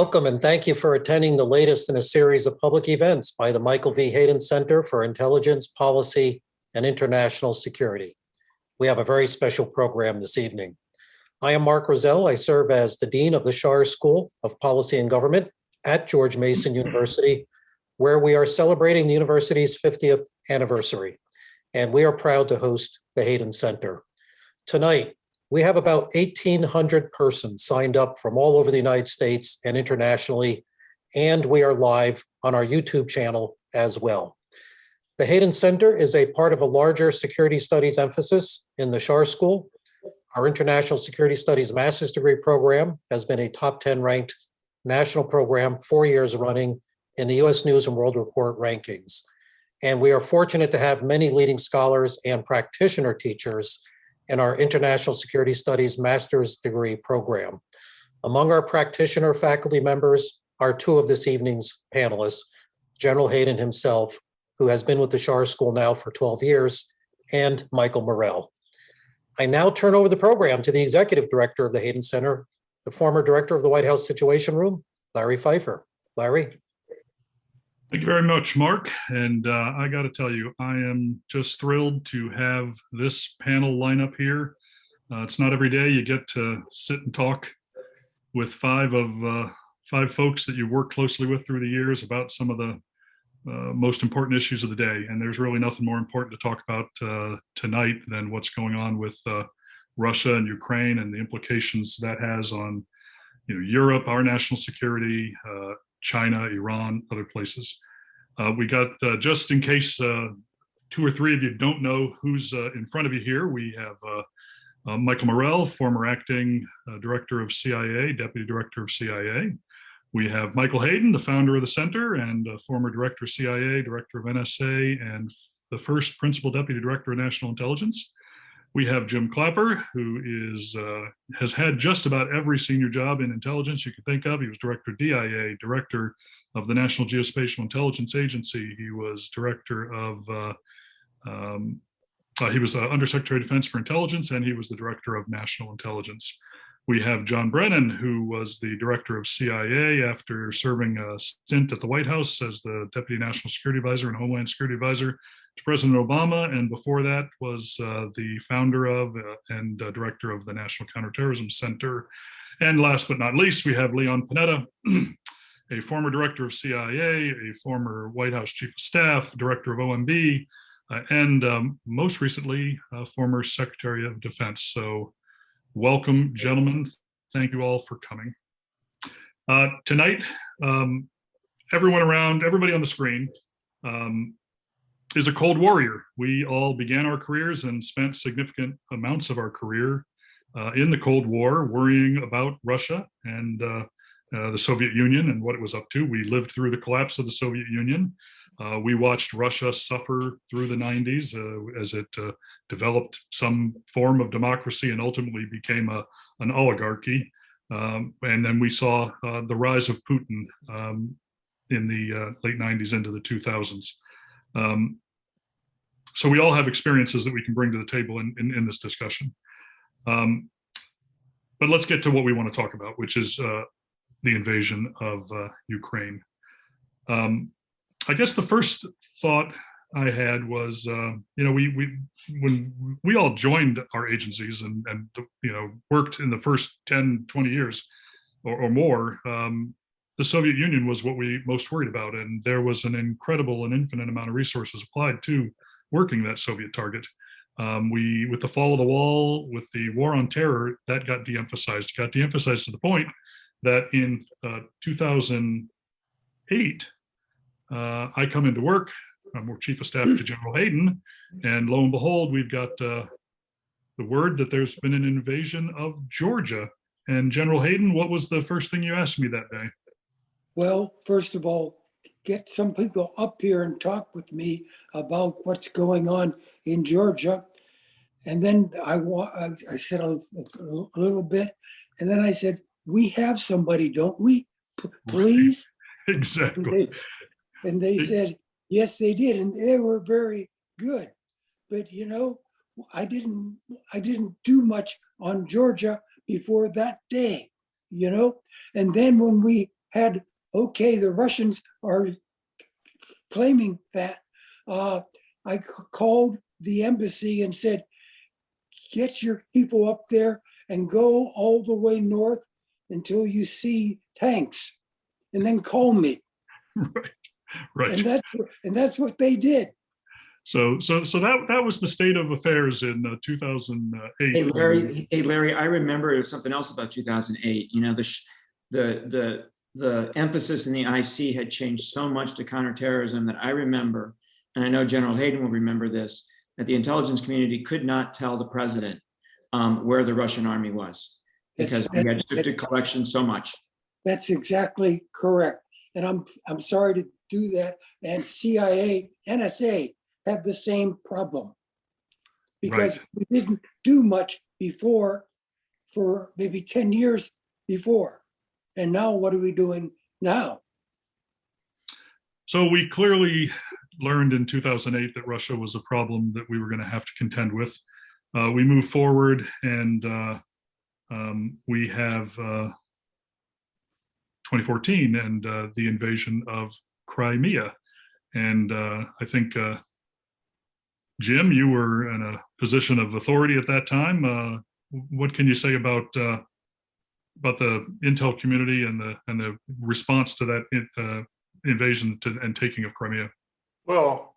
Welcome and thank you for attending the latest in a series of public events by the Michael V. Hayden Center for Intelligence, Policy, and International Security. We have a very special program this evening. I am Mark Rozelle. I serve as the Dean of the Schar School of Policy and Government at George Mason University, where we are celebrating the university's 50th anniversary. And we are proud to host the Hayden Center. Tonight, we have about 1,800 persons signed up from all over the United States and internationally, and we are live on our YouTube channel as well. The Hayden Center is a part of a larger security studies emphasis in the Schar School. Our International Security Studies Master's Degree program has been a top 10 ranked national program 4 years running in the US News and World Report rankings. And we are fortunate to have many leading scholars and practitioner teachers in our International Security Studies Master's Degree program. Among our practitioner faculty members are two of this evening's panelists, General Hayden himself, who has been with the Schar School now for 12 years, and Michael Morell. I now turn over the program to the Executive Director of the Hayden Center, the former Director of the White House Situation Room, Larry Pfeiffer. Larry. Thank you very much, Mark. And I got to tell you, I am just thrilled to have this panel lineup here. It's not every day you get to sit and talk with five folks that you've worked closely with through the years about some of the most important issues of the day. And there's really nothing more important to talk about tonight than what's going on with Russia and Ukraine and the implications that has on Europe, our national security, China, Iran, other places. We got, just in case two or three of you don't know who's in front of you here, we have Michael Morell, former acting director of CIA, deputy director of CIA. We have Michael Hayden, the founder of the center and former director of CIA, director of NSA, and the first principal deputy director of national intelligence. We have Jim Clapper, who has had just about every senior job in intelligence you could think of. He was director of DIA, director of the National Geospatial Intelligence Agency. He was director of, he was Undersecretary of Defense for Intelligence, and he was the director of National Intelligence. We have John Brennan, who was the director of CIA after serving a stint at the White House as the Deputy National Security Advisor and Homeland Security Advisor to President Obama, and before that was the founder of and director of the National Counterterrorism Center. And last but not least, we have Leon Panetta, a former director of CIA, a former White House Chief of Staff, director of OMB, and most recently, former Secretary of Defense. So welcome, gentlemen. Thank you all for coming. Tonight, everybody on the screen is a Cold Warrior. We all began our careers and spent significant amounts of our career in the Cold War, worrying about Russia and the Soviet Union and what it was up to. We lived through the collapse of the Soviet Union. We watched Russia suffer through the 90s as it developed some form of democracy and ultimately became an oligarchy. And then we saw the rise of Putin in the late 90s into the 2000s. So we all have experiences that we can bring to the table in this discussion. But let's get to what we want to talk about, which is the invasion of Ukraine. I guess the first thought I had was, when we all joined our agencies and worked in the first 10, 20 years or more, the Soviet Union was what we most worried about. And there was an incredible and infinite amount of resources applied to working that Soviet target. With the fall of the wall, with the war on terror, that got de-emphasized. It got de-emphasized to the point that in 2008, I come into work, I'm chief of staff to General Hayden, and lo and behold, we've got the word that there's been an invasion of Georgia. And General Hayden, what was the first thing you asked me that day? Well, first of all, get some people up here and talk with me about what's going on in Georgia. And then I said a little bit, and then I said, we have somebody, don't we? Please? Exactly. And they said, yes, they did. And they were very good. But, I didn't do much on Georgia before that day, And then when we had, okay, the Russians are claiming that. I called the embassy and said, get your people up there and go all the way north until you see tanks, and then call me. Right. And that's what they did. So that was the state of affairs in 2008. Hey Larry, I remember something else about 2008. You know, the emphasis in the IC had changed so much to counterterrorism that I remember, and I know General Hayden will remember this, that the intelligence community could not tell the president where the Russian army was because we had shifted collection so much. That's exactly correct. And I'm sorry to do that. And CIA, NSA had the same problem because we didn't do much before for maybe 10 years before. And now what are we doing now? So we clearly learned in 2008 that Russia was a problem that we were going to have to contend with. We move forward and we have 2014 and the invasion of Crimea. And I think, Jim, you were in a position of authority at that time. What can you say about the intel community and the response to that invasion and taking of Crimea? Well,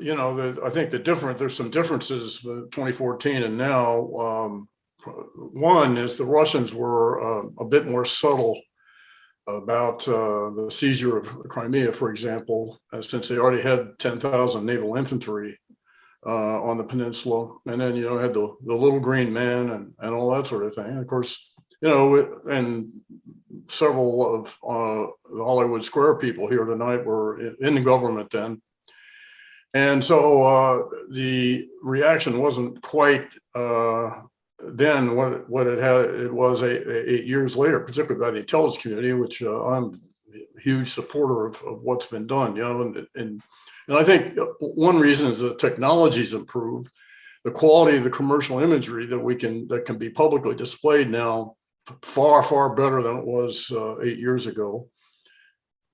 you know, I think there's some differences with 2014 and now. One is the Russians were a bit more subtle about the seizure of Crimea, for example, since they already had 10,000 naval infantry on the peninsula. And then, you know, had the little green man and all that sort of thing. And of course, you know, and several of the Hollywood Square people here tonight were in the government then. And so the reaction wasn't quite then what it was 8 years later, particularly by the intelligence community, which I'm a huge supporter of what's been done, you know, and I think one reason is that technology's improved, the quality of the commercial imagery that can be publicly displayed now far better than it was 8 years ago.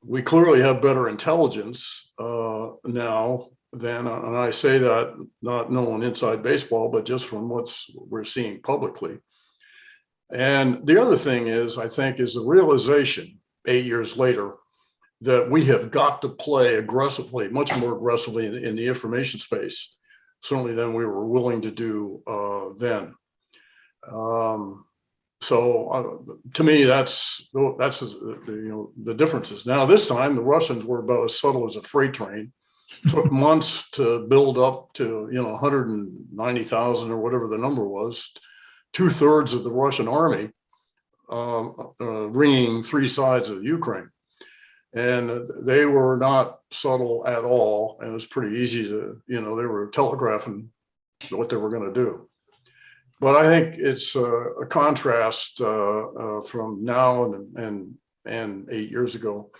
We clearly have better intelligence now than, and I say that not knowing inside baseball, but just from we're seeing publicly. And the other thing is, I think, is the realization 8 years later that we have got to play aggressively, much more aggressively in the information space, certainly than we were willing to do then. So to me, that's the differences. Now this time, the Russians were about as subtle as a freight train. Took months to build up to 190,000 or whatever the number was. 2/3 of the Russian army ringing three sides of Ukraine, and they were not subtle at all. And it was pretty easy to, they were telegraphing what they were going to do. But I think it's a contrast from now and 8 years ago.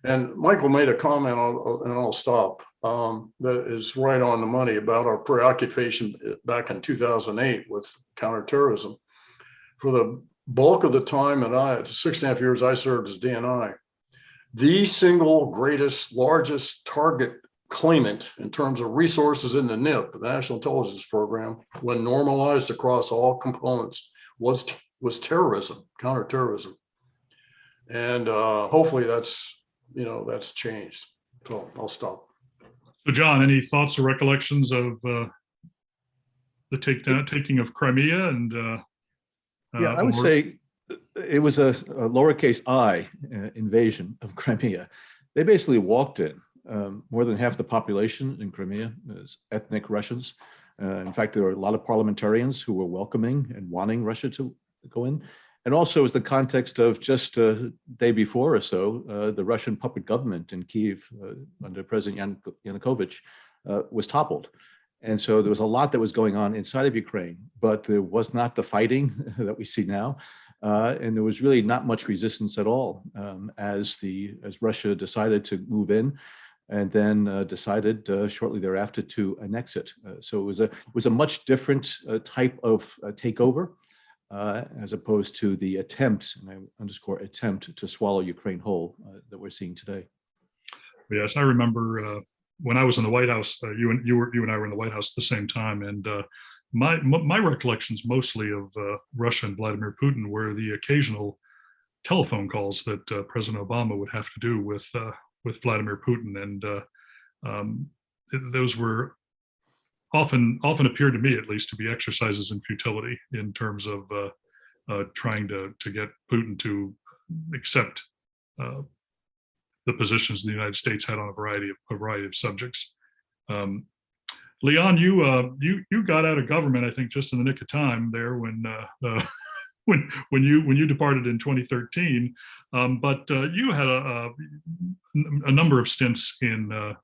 And Michael made a comment, and I'll stop, that is right on the money about our preoccupation back in 2008 with counterterrorism. For the bulk of the time that the 6.5 years I served as DNI, the single greatest, largest target claimant in terms of resources in the NIP, the National Intelligence Program, when normalized across all components, was terrorism, counterterrorism. And hopefully that's changed. So I'll stop. So John, any thoughts or recollections of the taking of Crimea? And I would say it was a lowercase I invasion of Crimea. They basically walked in. More than half the population in Crimea is ethnic Russians. In fact, there were a lot of parliamentarians who were welcoming and wanting Russia to go in. And also, it was the context of just a day before or so, the Russian puppet government in Kyiv under President Yanukovych was toppled. And so there was a lot that was going on inside of Ukraine, but there was not the fighting that we see now. And there was really not much resistance at all as Russia decided to move in and then decided shortly thereafter to annex it. So it was a much different type of takeover. as opposed to the attempt, and I underscore attempt, to swallow Ukraine whole that we're seeing today. Yes, I remember when I was in the White House. You and I were in the White House at the same time, and my recollections mostly of Russia and Vladimir Putin were the occasional telephone calls that President Obama would have to do with Vladimir Putin, and those were often appeared to me, at least, to be exercises in futility in terms of trying to get Putin to accept the positions the United States had on a variety of subjects. Leon, you got out of government, I think, just in the nick of time there when you departed in 2013. But you had a number of stints in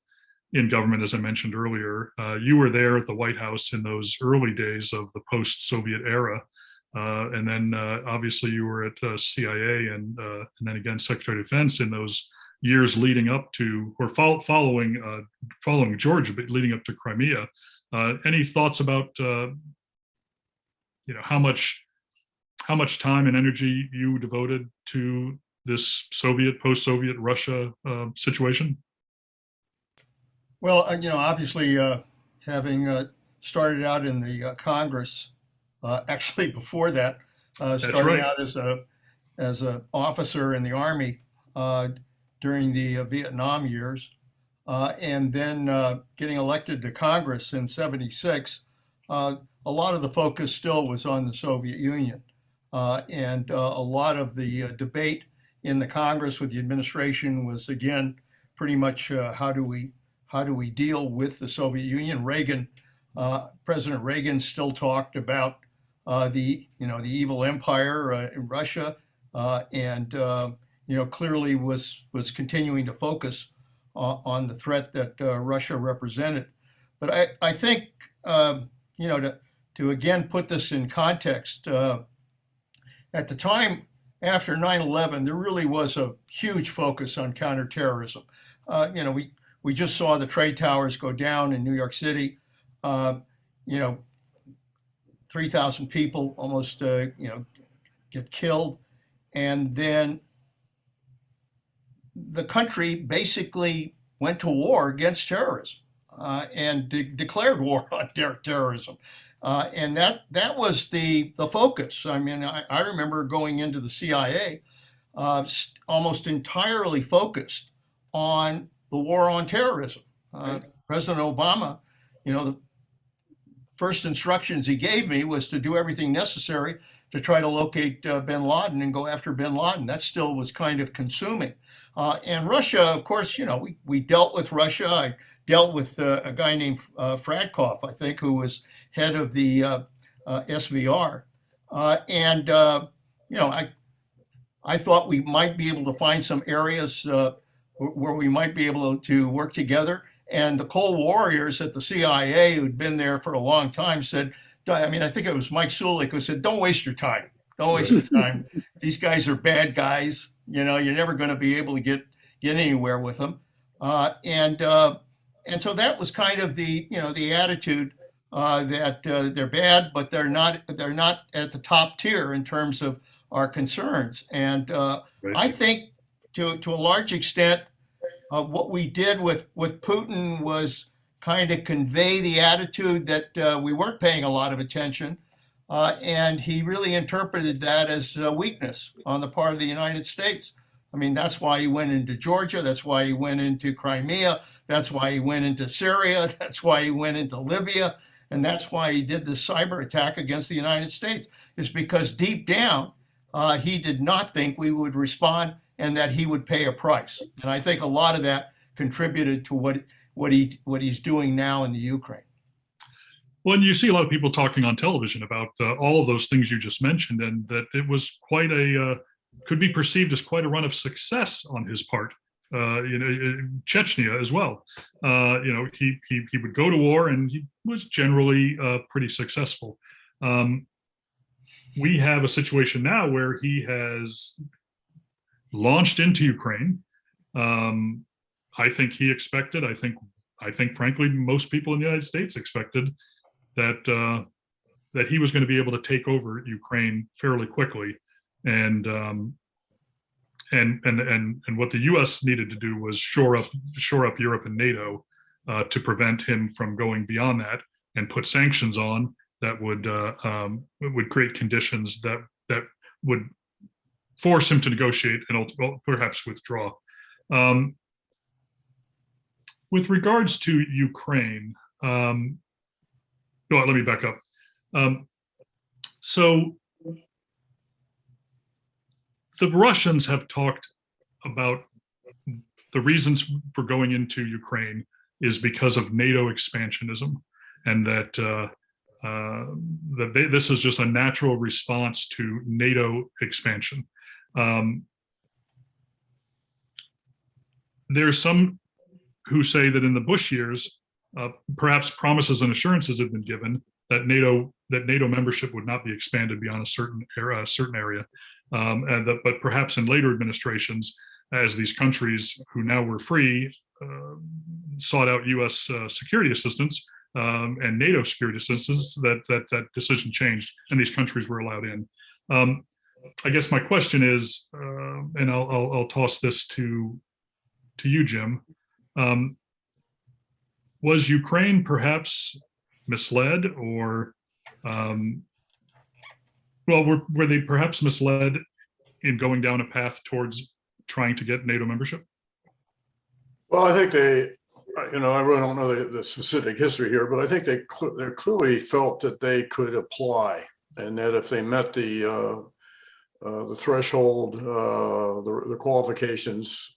government, as I mentioned earlier. You were there at the White House in those early days of the post-Soviet era. And then obviously you were at CIA and then again Secretary of Defense in those years leading up to, or following Georgia, but leading up to Crimea. Any thoughts about how much time and energy you devoted to this post-Soviet Russia situation? Well, obviously, having started out in the Congress, actually before that, starting out as an officer in the Army during the Vietnam years, and then getting elected to Congress in '76, a lot of the focus still was on the Soviet Union, and a lot of the debate in the Congress with the administration was, again, pretty much how do we deal with the Soviet Union? President Reagan still talked about the evil empire in Russia, and clearly was continuing to focus on the threat that Russia represented. But I think to again put this in context, at the time after 9/11, there really was a huge focus on counterterrorism. We just saw the trade towers go down in New York City. 3,000 people almost get killed, and then the country basically went to war against terrorism and declared war on terrorism, and that was the focus. I mean, I remember going into the CIA almost entirely focused on the war on terrorism. President Obama, the first instructions he gave me was to do everything necessary to try to locate bin Laden and go after bin Laden. That still was kind of consuming. And Russia, of course, we dealt with Russia. I dealt with a guy named Fradkov, I think, who was head of the SVR. And I thought we might be able to find some areas where we might be able to work together. And the Cold Warriors at the CIA, who'd been there for a long time, said, I think it was Mike Sulik who said, "Don't waste your time. Don't waste your time. These guys are bad guys. You're never going to be able to get anywhere with them." And so that was kind of the attitude that they're bad, but they're not at the top tier in terms of our concerns. And right. I think to a large extent, what we did with Putin was kind of convey the attitude that we weren't paying a lot of attention, and he really interpreted that as a weakness on the part of the United States. I mean, that's why he went into Georgia, that's why he went into Crimea, that's why he went into Syria, that's why he went into Libya, and that's why he did this cyber attack against the United States, is because deep down, he did not think we would respond and that he would pay a price. And I think a lot of that contributed to what he's doing now in the Ukraine. Well, and you see a lot of people talking on television about all of those things you just mentioned, and that it was quite could be perceived as quite a run of success on his part. Chechnya as well. He would go to war, and he was generally pretty successful. We have a situation now where he has launched into Ukraine. I think he expected. I think, frankly, most people in the United States expected that that he was going to be able to take over Ukraine fairly quickly, and what the U.S. needed to do was shore up Europe and NATO to prevent him from going beyond that, and put sanctions on that would create conditions that would force him to negotiate and ultimately perhaps withdraw. With regards to Ukraine, well, let me back up. So the Russians have talked about the reasons for going into Ukraine is because of NATO expansionism, and that this is just a natural response to NATO expansion. There's some who say that in the Bush years, perhaps promises and assurances have been given that NATO membership would not be expanded beyond a certain area, but perhaps in later administrations, as these countries who now were free sought out U.S. security assistance and NATO security assistance, that decision changed and these countries were allowed in. I guess my question is, and I'll toss this to you, Jim. Was Ukraine perhaps misled, or were they perhaps misled in going down a path towards trying to get NATO membership? Well, I think they, I really don't know the specific history here, but I think they clearly felt that they could apply, and that if they met the threshold, the qualifications,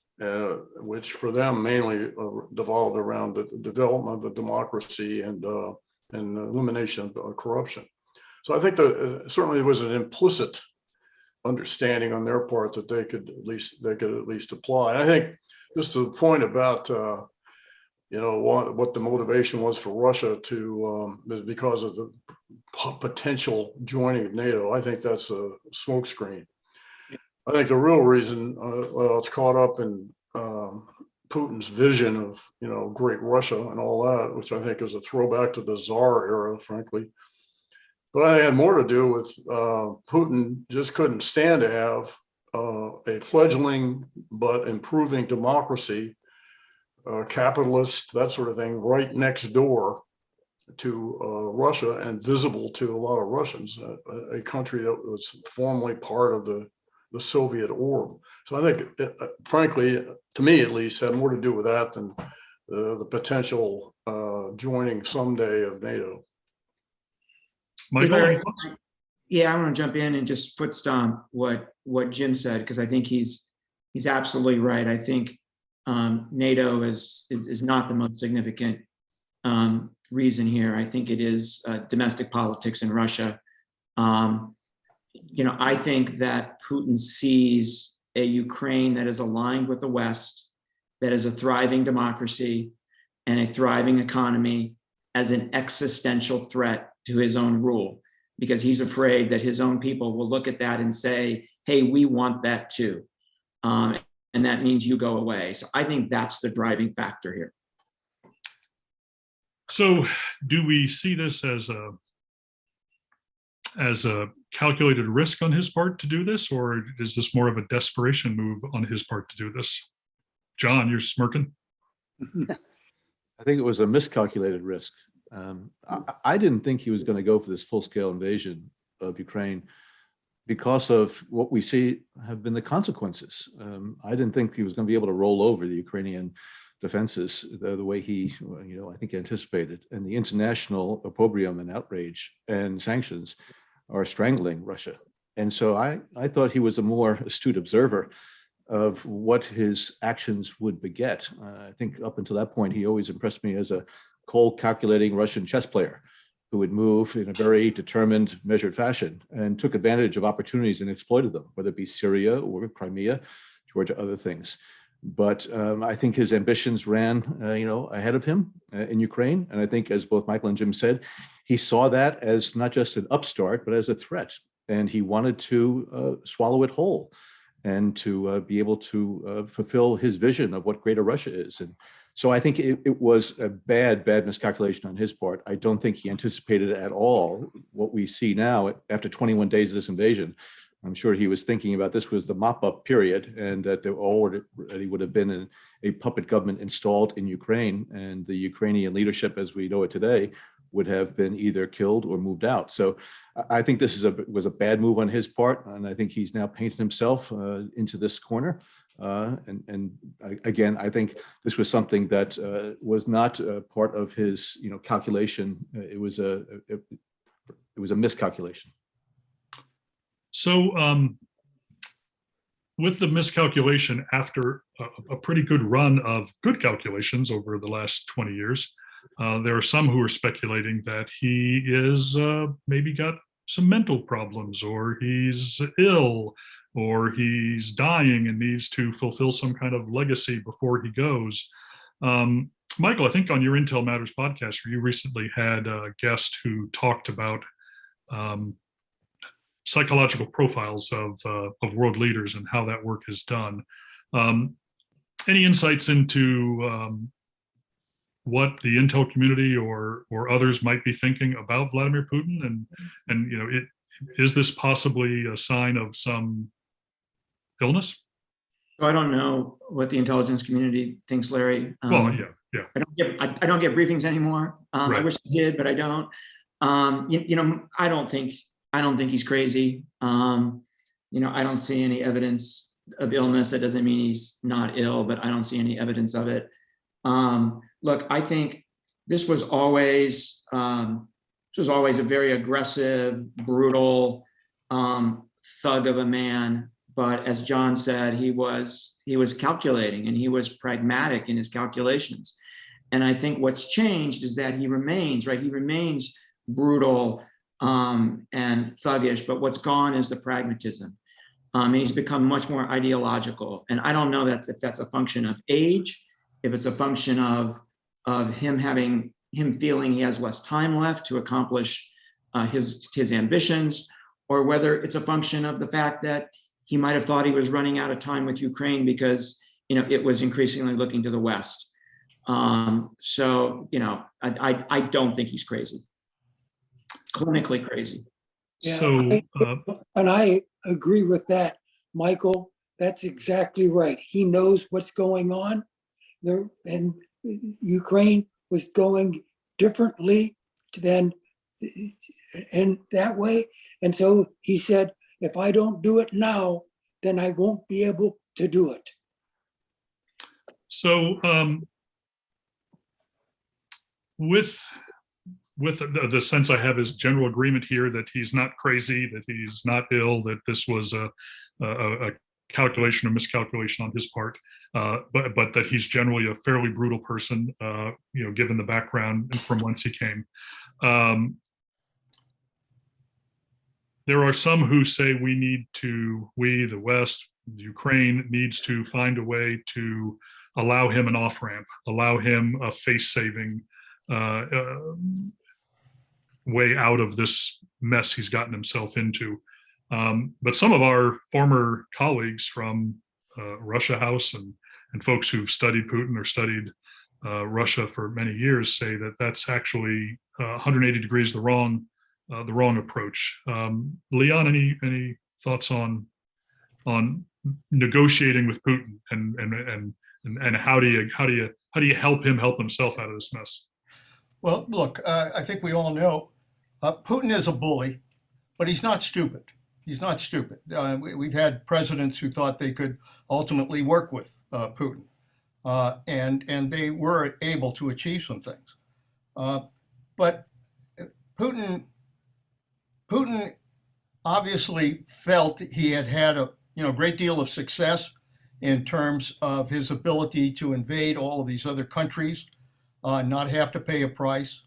which for them mainly devolved around the development of democracy and elimination of corruption. So I think that certainly there was an implicit understanding on their part that they could at least apply. And I think just to the point about what the motivation was for Russia to because of the potential joining of NATO, I think that's a smokescreen. I think the real reason, it's caught up in Putin's vision of, great Russia and all that, which I think is a throwback to the Tsar era, frankly. But I think it had more to do with Putin just couldn't stand to have a fledgling but improving democracy, capitalist, that sort of thing, right next door to Russia and visible to a lot of Russians, a country that was formerly part of the Soviet orb. So I think, frankly, to me at least, had more to do with that than the potential joining someday of NATO. Michael? Yeah, I want to jump in and just foot stomp what Jim said, because I think he's absolutely right. I think NATO is not the most significant reason here. I think it is domestic politics in Russia. I think that Putin sees a Ukraine that is aligned with the West, that is a thriving democracy and a thriving economy, as an existential threat to his own rule, because he's afraid that his own people will look at that and say, hey, we want that too. And that means you go away. So I think that's the driving factor here. So do we see this as a calculated risk on his part to do this, or is this more of a desperation move on his part to do this? John, you're smirking. I think it was a miscalculated risk. I didn't think he was going to go for this full-scale invasion of Ukraine because of what we see have been the consequences. I didn't think he was going to be able to roll over the Ukrainian defenses the way he, I think anticipated. And the international opprobrium and outrage and sanctions are strangling Russia. And so I thought he was a more astute observer of what his actions would beget. I think up until that point, he always impressed me as a cold, calculating Russian chess player who would move in a very determined, measured fashion and took advantage of opportunities and exploited them, whether it be Syria or Crimea, Georgia, other things. But I think his ambitions ran, ahead of him in Ukraine. And I think, as both Michael and Jim said, he saw that as not just an upstart, but as a threat. And he wanted to swallow it whole and to be able to fulfill his vision of what greater Russia is. And So I think it was a bad miscalculation on his part. I don't think he anticipated at all what we see now after 21 days of this invasion. I'm sure he was thinking about this was the mop-up period, and that there already would have been a puppet government installed in Ukraine, and the Ukrainian leadership, as we know it today, would have been either killed or moved out. So I think this was a bad move on his part, and I think he's now painted himself into this corner. Again, I think this was something that was not part of his, calculation. It was a miscalculation. So with the miscalculation after a pretty good run of good calculations over the last 20 years, there are some who are speculating that he is maybe got some mental problems, or he's ill, or he's dying and needs to fulfill some kind of legacy before he goes. Michael, I think on your Intel Matters podcast, you recently had a guest who talked about psychological profiles of world leaders and how that work is done. Any insights into what the Intel community or others might be thinking about Vladimir Putin? And is this possibly a sign of some illness? I don't know what the intelligence community thinks, Larry. Well, yeah. I don't get briefings anymore. Right. I wish I did, but I don't. I don't think he's crazy. I don't see any evidence of illness. That doesn't mean he's not ill, but I don't see any evidence of it. Look, I think this was always a very aggressive, brutal thug of a man. But as John said, he was calculating, and he was pragmatic in his calculations. And I think what's changed is that he remains brutal and thuggish, but what's gone is the pragmatism. And he's become much more ideological. And I don't know if that's a function of age, if it's a function of him feeling he has less time left to accomplish his ambitions, or whether it's a function of the fact that he might have thought he was running out of time with Ukraine because it was increasingly looking to the West. I don't think he's crazy, clinically crazy. Yeah, So, and I agree with that, Michael. That's exactly right. He knows what's going on there, and Ukraine was going differently than in that way. And so he said, if I don't do it now, then I won't be able to do it. So with the sense I have is general agreement here that he's not crazy, that he's not ill, that this was a calculation or miscalculation on his part, but that he's generally a fairly brutal person, given the background and from whence he came. There are some who say we, the West, Ukraine, needs to find a way to allow him an off-ramp, allow him a face-saving way out of this mess he's gotten himself into. But some of our former colleagues from Russia House and folks who've studied Putin or studied Russia for many years say that that's actually 180 degrees the wrong approach. Leon, any thoughts on negotiating with Putin and how do you help him help himself out of this mess? Well, look, I think we all know Putin is a bully, but he's not stupid. He's not stupid. We've had presidents who thought they could ultimately work with Putin, and they were able to achieve some things. But Putin obviously felt he had a great deal of success in terms of his ability to invade all of these other countries, not have to pay a price.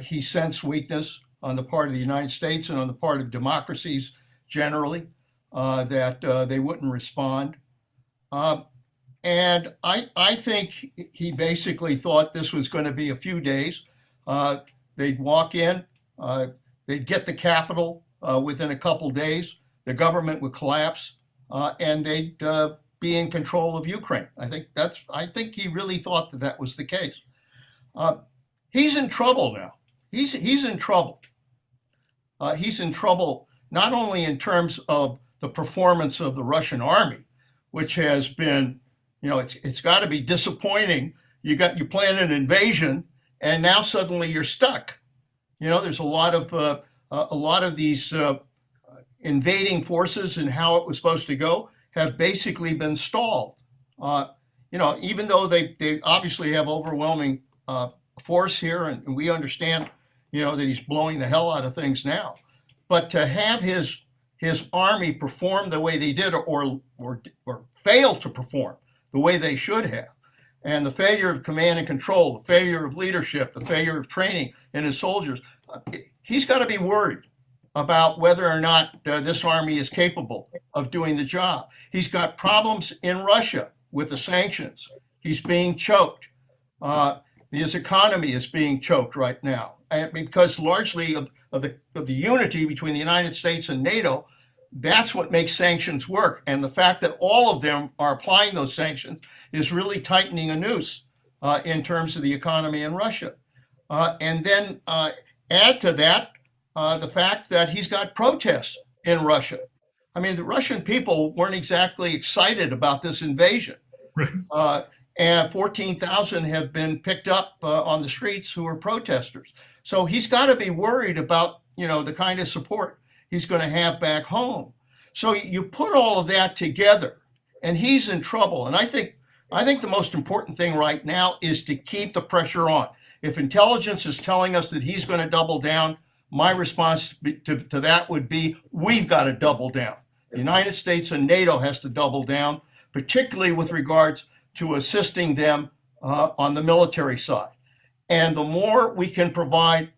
He sensed weakness on the part of the United States and on the part of democracies generally, that they wouldn't respond. And I think he basically thought this was going to be a few days. They'd walk in, they'd get the capital within a couple days, the government would collapse, and they'd be in control of Ukraine. I think he really thought that that was the case. He's in trouble now. He's in trouble. He's in trouble not only in terms of the performance of the Russian army, which has been, it's got to be disappointing. You plan an invasion, and now suddenly you're stuck. There's a lot of these invading forces and how it was supposed to go have basically been stalled. Even though they obviously have overwhelming force here, and we understand, that he's blowing the hell out of things now. But to have his army perform the way they did, or fail to perform the way they should have, and the failure of command and control, the failure of leadership, the failure of training in his soldiers, he's got to be worried about whether or not this army is capable of doing the job. He's got problems in Russia with the sanctions. He's being choked. His economy is being choked right now, because largely of the unity between the United States and NATO. That's what makes sanctions work. And the fact that all of them are applying those sanctions is really tightening a noose in terms of the economy in Russia. And then add to that the fact that he's got protests in Russia. I mean, the Russian people weren't exactly excited about this invasion. Right. And 14,000 have been picked up on the streets who are protesters. So he's got to be worried about, the kind of support he's going to have back home. So you put all of that together, and he's in trouble. And I think the most important thing right now is to keep the pressure on. If intelligence is telling us that he's going to double down, my response to that would be, we've got to double down. The United States and NATO has to double down, particularly with regards to assisting them on the military side. And the more we can provide,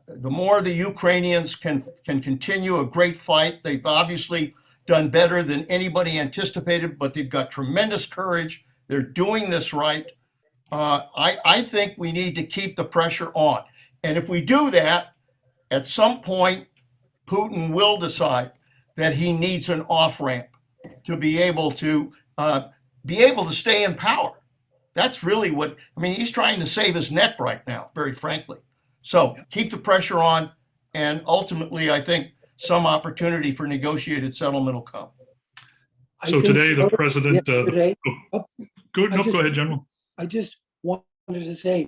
the more the Ukrainians can continue a great fight. They've obviously done better than anybody anticipated, but they've got tremendous courage. They're doing this right. I think we need to keep the pressure on. And if we do that, at some point, Putin will decide that he needs an off-ramp to be able to stay in power. That's really he's trying to save his neck right now, very frankly. So keep the pressure on, and ultimately, I think some opportunity for negotiated settlement will come. So today, the president. Go ahead, General. I just wanted to say,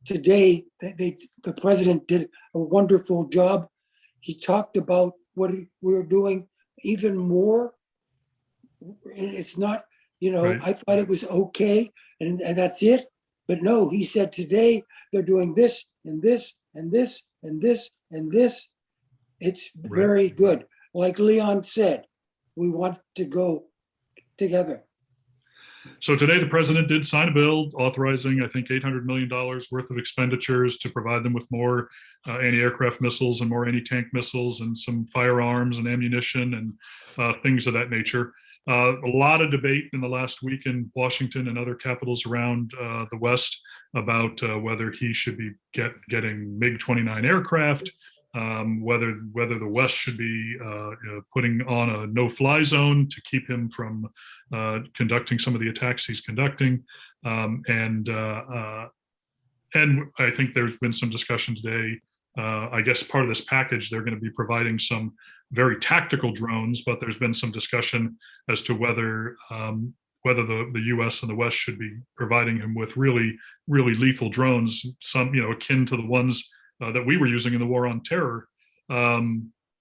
today the president did a wonderful job. He talked about what we're doing even more. And it's not, right. I thought it was okay, and that's it. But no, he said today they're doing this and this and this and this and this. It's very good. Like Leon said, we want to go together. So today, the president did sign a bill authorizing, I think, $800 million worth of expenditures to provide them with more anti-aircraft missiles and more anti-tank missiles and some firearms and ammunition and things of that nature. A lot of debate in the last week in Washington and other capitals around the West about whether he should be getting MiG-29 aircraft, whether the West should be putting on a no-fly zone to keep him from conducting some of the attacks he's conducting, and I think there's been some discussion today. I guess part of this package, they're going to be providing some very tactical drones, but there's been some discussion as to whether the U.S. and the West should be providing him with really, really lethal drones, some akin to the ones that we were using in the war on terror.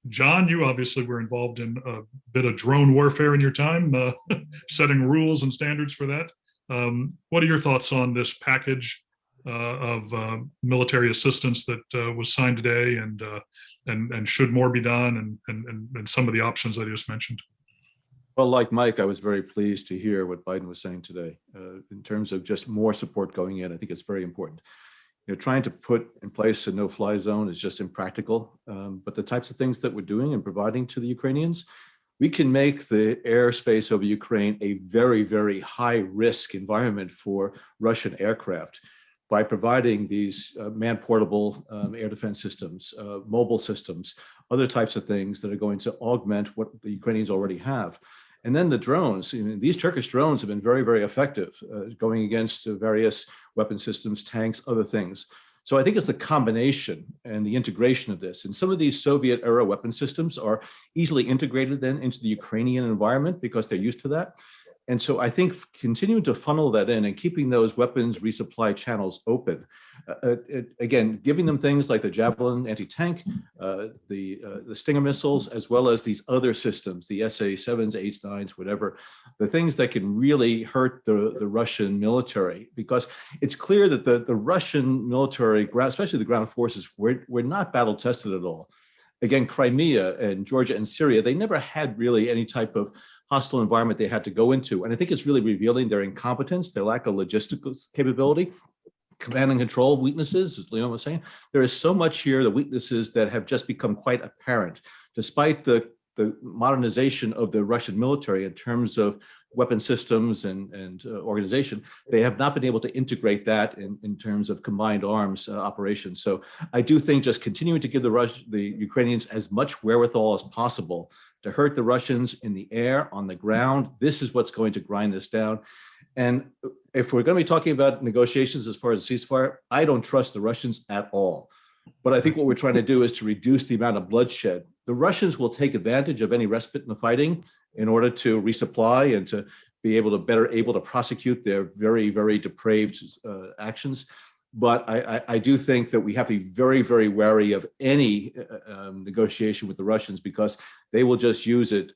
John, you obviously were involved in a bit of drone warfare in your time, setting rules and standards for that. What are your thoughts on this package of military assistance that was signed today, and should more be done, and some of the options that I just mentioned? Well, like Mike, I was very pleased to hear what Biden was saying today in terms of just more support going in. I think it's very important. Trying to put in place a no-fly zone is just impractical. But the types of things that we're doing and providing to the Ukrainians, we can make the airspace over Ukraine a very, very high-risk environment for Russian aircraft by providing these man-portable air defense systems, mobile systems, other types of things that are going to augment what the Ukrainians already have. And then the drones, these Turkish drones have been very, very effective going against various weapon systems, tanks, other things. So I think it's the combination and the integration of this. And some of these Soviet era weapon systems are easily integrated then into the Ukrainian environment because they're used to that. And so I think continuing to funnel that in and keeping those weapons resupply channels open, again, giving them things like the Javelin anti-tank, the Stinger missiles, as well as these other systems, the SA-7s, 8s, 9s, whatever, the things that can really hurt the Russian military, because it's clear that the Russian military, especially the ground forces, were not battle tested at all. Again, Crimea and Georgia and Syria, they never had really any type of hostile environment they had to go into. And I think it's really revealing their incompetence, their lack of logistical capability, command and control weaknesses, as Leon was saying. There is so much here, the weaknesses that have just become quite apparent, despite the modernization of the Russian military in terms of weapon systems and organization. They have not been able to integrate that in terms of combined arms operations. So I do think just continuing to give the Ukrainians as much wherewithal as possible to hurt the Russians in the air, on the ground, this is what's going to grind this down. And if we're going to be talking about negotiations as far as a ceasefire, I don't trust the Russians at all. But I think what we're trying to do is to reduce the amount of bloodshed. The Russians will take advantage of any respite in the fighting in order to resupply and to be able to prosecute their very, very depraved actions. But I do think that we have to be very, very wary of any negotiation with the Russians, because they will just use it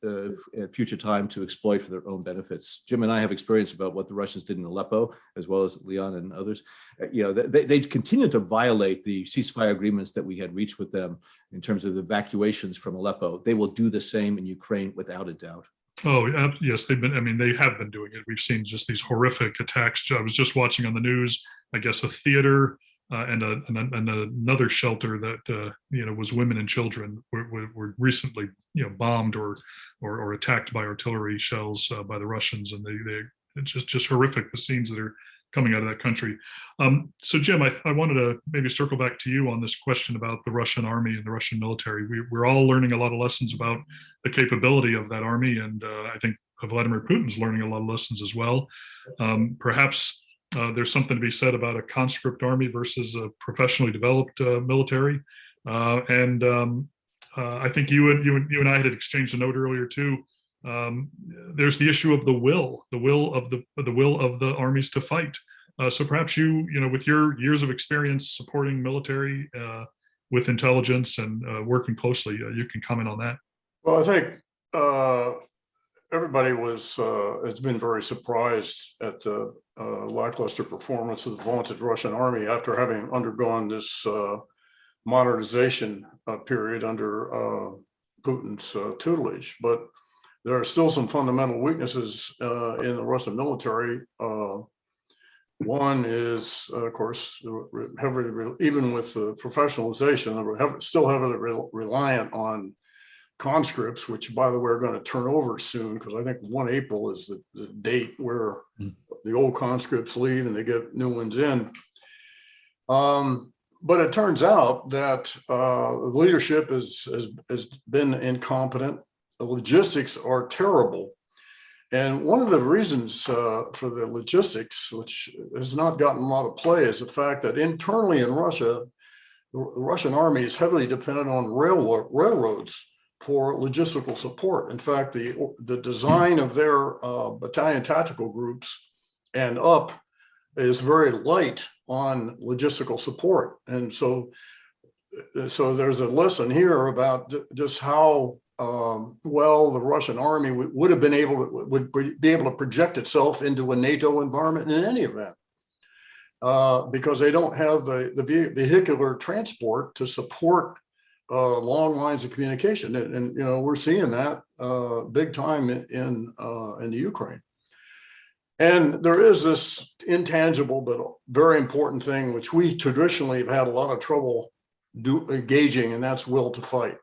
at future time to exploit for their own benefits. Jim and I have experience about what the Russians did in Aleppo, as well as Leon and others. They continue to violate the ceasefire agreements that we had reached with them in terms of evacuations from Aleppo. They will do the same in Ukraine without a doubt. Oh, yes, they have been doing it. We've seen just these horrific attacks. I was just watching on the news, I guess, a theater and another shelter that was women and children were recently bombed or attacked by artillery shells by the Russians, and it's just horrific, the scenes that are coming out of that country. So Jim, I wanted to maybe circle back to you on this question about the Russian army and the Russian military. We're all learning a lot of lessons about the capability of that army, and I think Vladimir Putin's learning a lot of lessons as well. Perhaps there's something to be said about a conscript army versus a professionally developed military. I think you and I had exchanged a note earlier too. There's the issue of the will of the armies to fight. So perhaps you with your years of experience supporting military with intelligence and working closely, you can comment on that. Well, I think everybody has been very surprised at the lackluster performance of the vaunted Russian army after having undergone this modernization period under Putin's tutelage. But there are still some fundamental weaknesses in the Russian military. One is, of course, heavily, even with professionalization, still heavily reliant on conscripts, which, by the way, are going to turn over soon, because I think 1 April is the date where the old conscripts leave and they get new ones in. But it turns out that the leadership has been incompetent. The logistics are terrible. And one of the reasons for the logistics, which has not gotten a lot of play, is the fact that internally in Russia, the Russian army is heavily dependent on railroads for logistical support. In fact, the design of their battalion tactical groups and up is very light on logistical support. And so there's a lesson here about just how well the Russian army would be able to project itself into a NATO environment in any event, because they don't have the vehicular transport to support long lines of communication, and we're seeing that big time in the Ukraine. And there is this intangible but very important thing which we traditionally have had a lot of trouble gauging, and that's will to fight.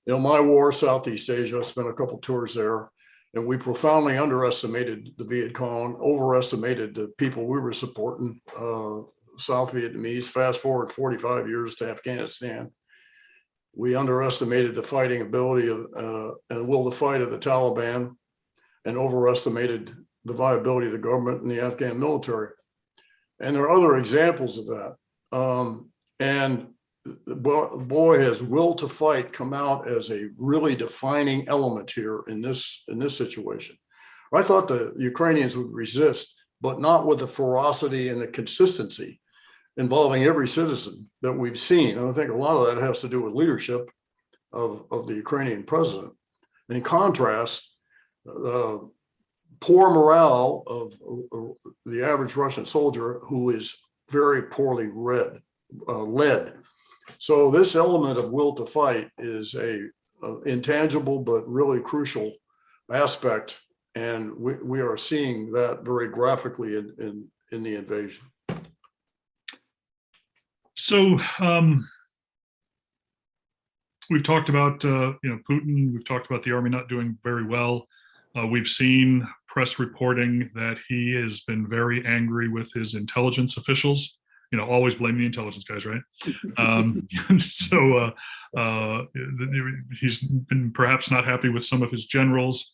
My war, Southeast Asia, I spent a couple tours there, and we profoundly underestimated the Viet Cong, overestimated the people we were supporting, South Vietnamese. Fast forward 45 years to Afghanistan. We underestimated the fighting ability of and will to fight of the Taliban. and overestimated the viability of the government and the Afghan military. And there are other examples of that. And boy, has will to fight come out as a really defining element here in this situation. I thought the Ukrainians would resist, but not with the ferocity and the consistency involving every citizen that we've seen. And I think a lot of that has to do with leadership of the Ukrainian president. In contrast, the poor morale of the average Russian soldier who is very poorly led. So this element of will to fight is a intangible but really crucial aspect, and we are seeing that very graphically in the invasion. So we've talked about Putin. We've talked about the army not doing very well. We've seen press reporting that he has been very angry with his intelligence officials. Always blaming the intelligence guys, right? So he's been perhaps not happy with some of his generals.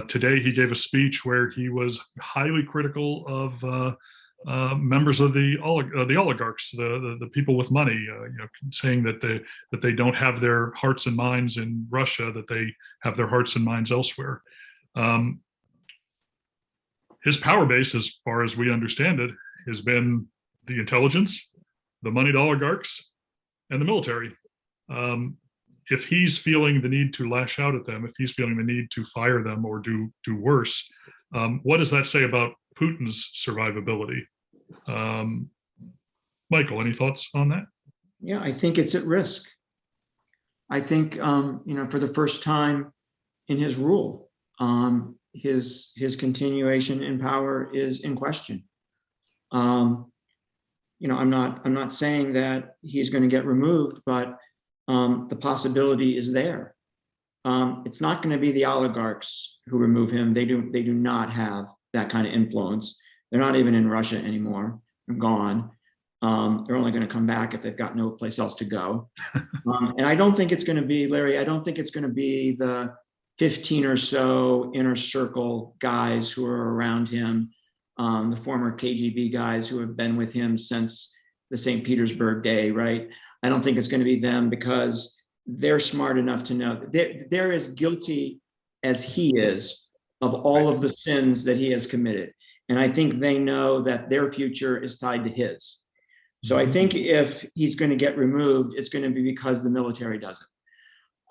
Today, he gave a speech where he was highly critical of members of the oligarchs, the people with money, saying that they don't have their hearts and minds in Russia, that they have their hearts and minds elsewhere. His power base, as far as we understand it, has been the intelligence, the moneyed oligarchs, and the military. If he's feeling the need to lash out at them, if he's feeling the need to fire them or do worse, what does that say about Putin's survivability? Michael, any thoughts on that? Yeah, I think it's at risk. I think, for the first time in his rule, his continuation in power is in question. I'm not saying that he's going to get removed, but the possibility is there. It's not going to be the oligarchs who remove him. They do not have that kind of influence. They're not even in Russia anymore. They're gone. They're only going to come back if they've got no place else to go. And I don't think it's going to be, Larry, I don't think it's going to be the 15 or so inner circle guys who are around him, the former KGB guys who have been with him since the St. Petersburg day, right? I don't think it's going to be them, because they're smart enough to know that they're as guilty as he is of all of the sins that he has committed. And I think they know that their future is tied to his. So I think if he's going to get removed, it's going to be because the military does it.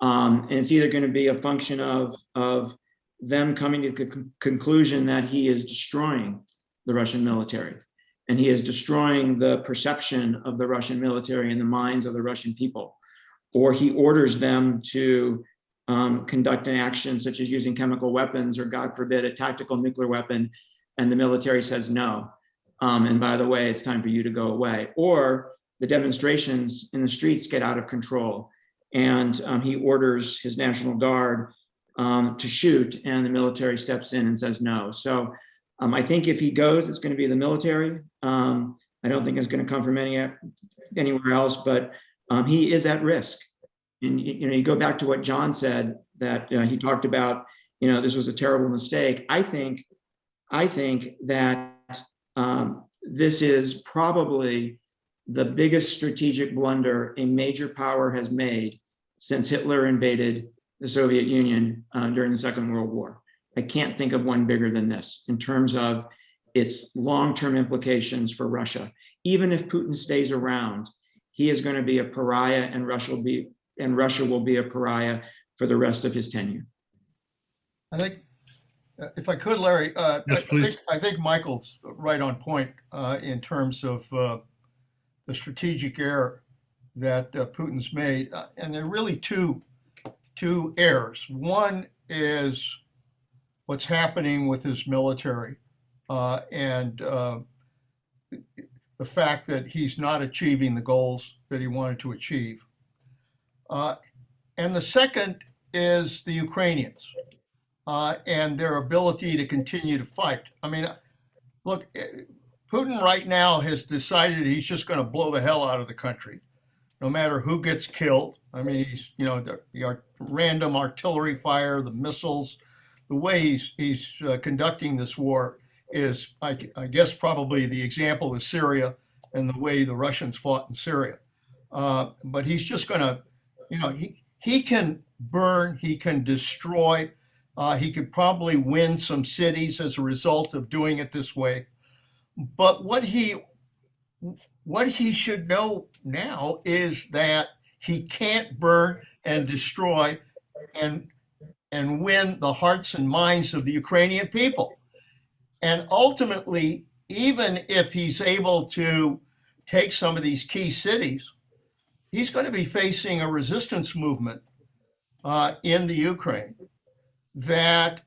And it's either going to be a function of them coming to the conclusion that he is destroying the Russian military, and he is destroying the perception of the Russian military in the minds of the Russian people, or he orders them to conduct an action such as using chemical weapons, or God forbid, a tactical nuclear weapon, and the military says no. And by the way, it's time for you to go away. Or the demonstrations in the streets get out of control, and he orders his National Guard to shoot, and the military steps in and says no. So I think if he goes, it's going to be the military. I don't think it's going to come from anywhere else, but he is at risk. And you go back to what John said, that he talked about, this was a terrible mistake. I think that this is probably the biggest strategic blunder a major power has made since Hitler invaded the Soviet Union during the Second World War. I can't think of one bigger than this in terms of its long-term implications for Russia. Even if Putin stays around, he is going to be a pariah, and Russia will be a pariah for the rest of his tenure. I think, if I could, Larry, yes, I think Michael's right on point in terms of the strategic error that Putin's made, and there are really two errors. One is what's happening with his military, and the fact that he's not achieving the goals that he wanted to achieve. And the second is the Ukrainians and their ability to continue to fight. I mean, look, Putin right now has decided he's just going to blow the hell out of the country, no matter who gets killed. I mean, he's, the random artillery fire, the missiles, the way he's conducting this war is, I guess, probably the example is Syria and the way the Russians fought in Syria. But he's just going to, he can burn, he can destroy, he could probably win some cities as a result of doing it this way. But what he should know now is that he can't burn and destroy and win the hearts and minds of the Ukrainian people. And ultimately, even if he's able to take some of these key cities, he's going to be facing a resistance movement in the Ukraine that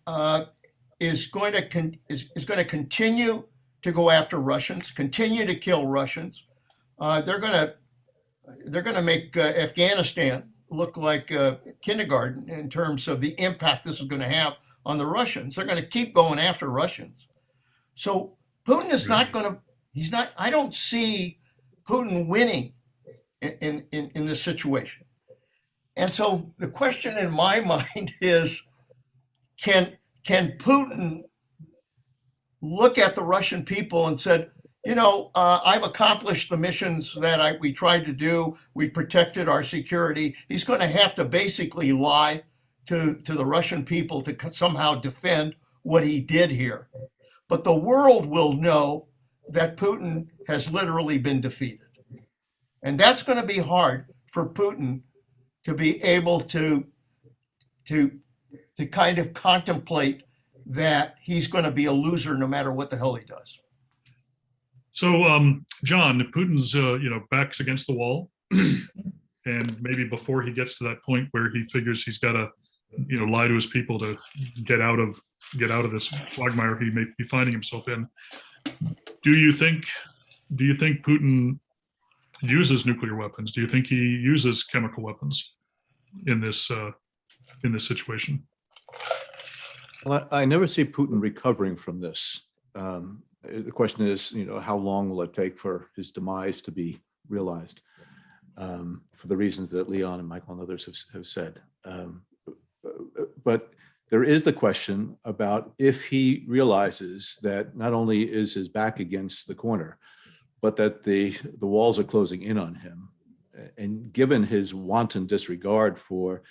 is going to continue to go after Russians, continue to kill Russians. They're going to make Afghanistan look like kindergarten in terms of the impact this is going to have on the Russians. They're going to keep going after Russians. So Putin is not going to, I don't see Putin winning in this situation. And so the question in my mind is, can Putin look at the Russian people and said, I've accomplished the missions that we tried to do. We protected our security. He's going to have to basically lie to the Russian people to somehow defend what he did here. But the world will know that Putin has literally been defeated. And that's going to be hard for Putin to be able to kind of contemplate that he's going to be a loser no matter what the hell he does. So, John, Putin's, back's against the wall, and maybe before he gets to that point where he figures he's got to, lie to his people to get out of this quagmire he may be finding himself in. Do you think Putin uses nuclear weapons? Do you think he uses chemical weapons in this situation? Well, I never see Putin recovering from this. The question is, how long will it take for his demise to be realized? For the reasons that Leon and Michael and others have said. But there is the question about if he realizes that not only is his back against the corner, but that the walls are closing in on him. And given his wanton disregard for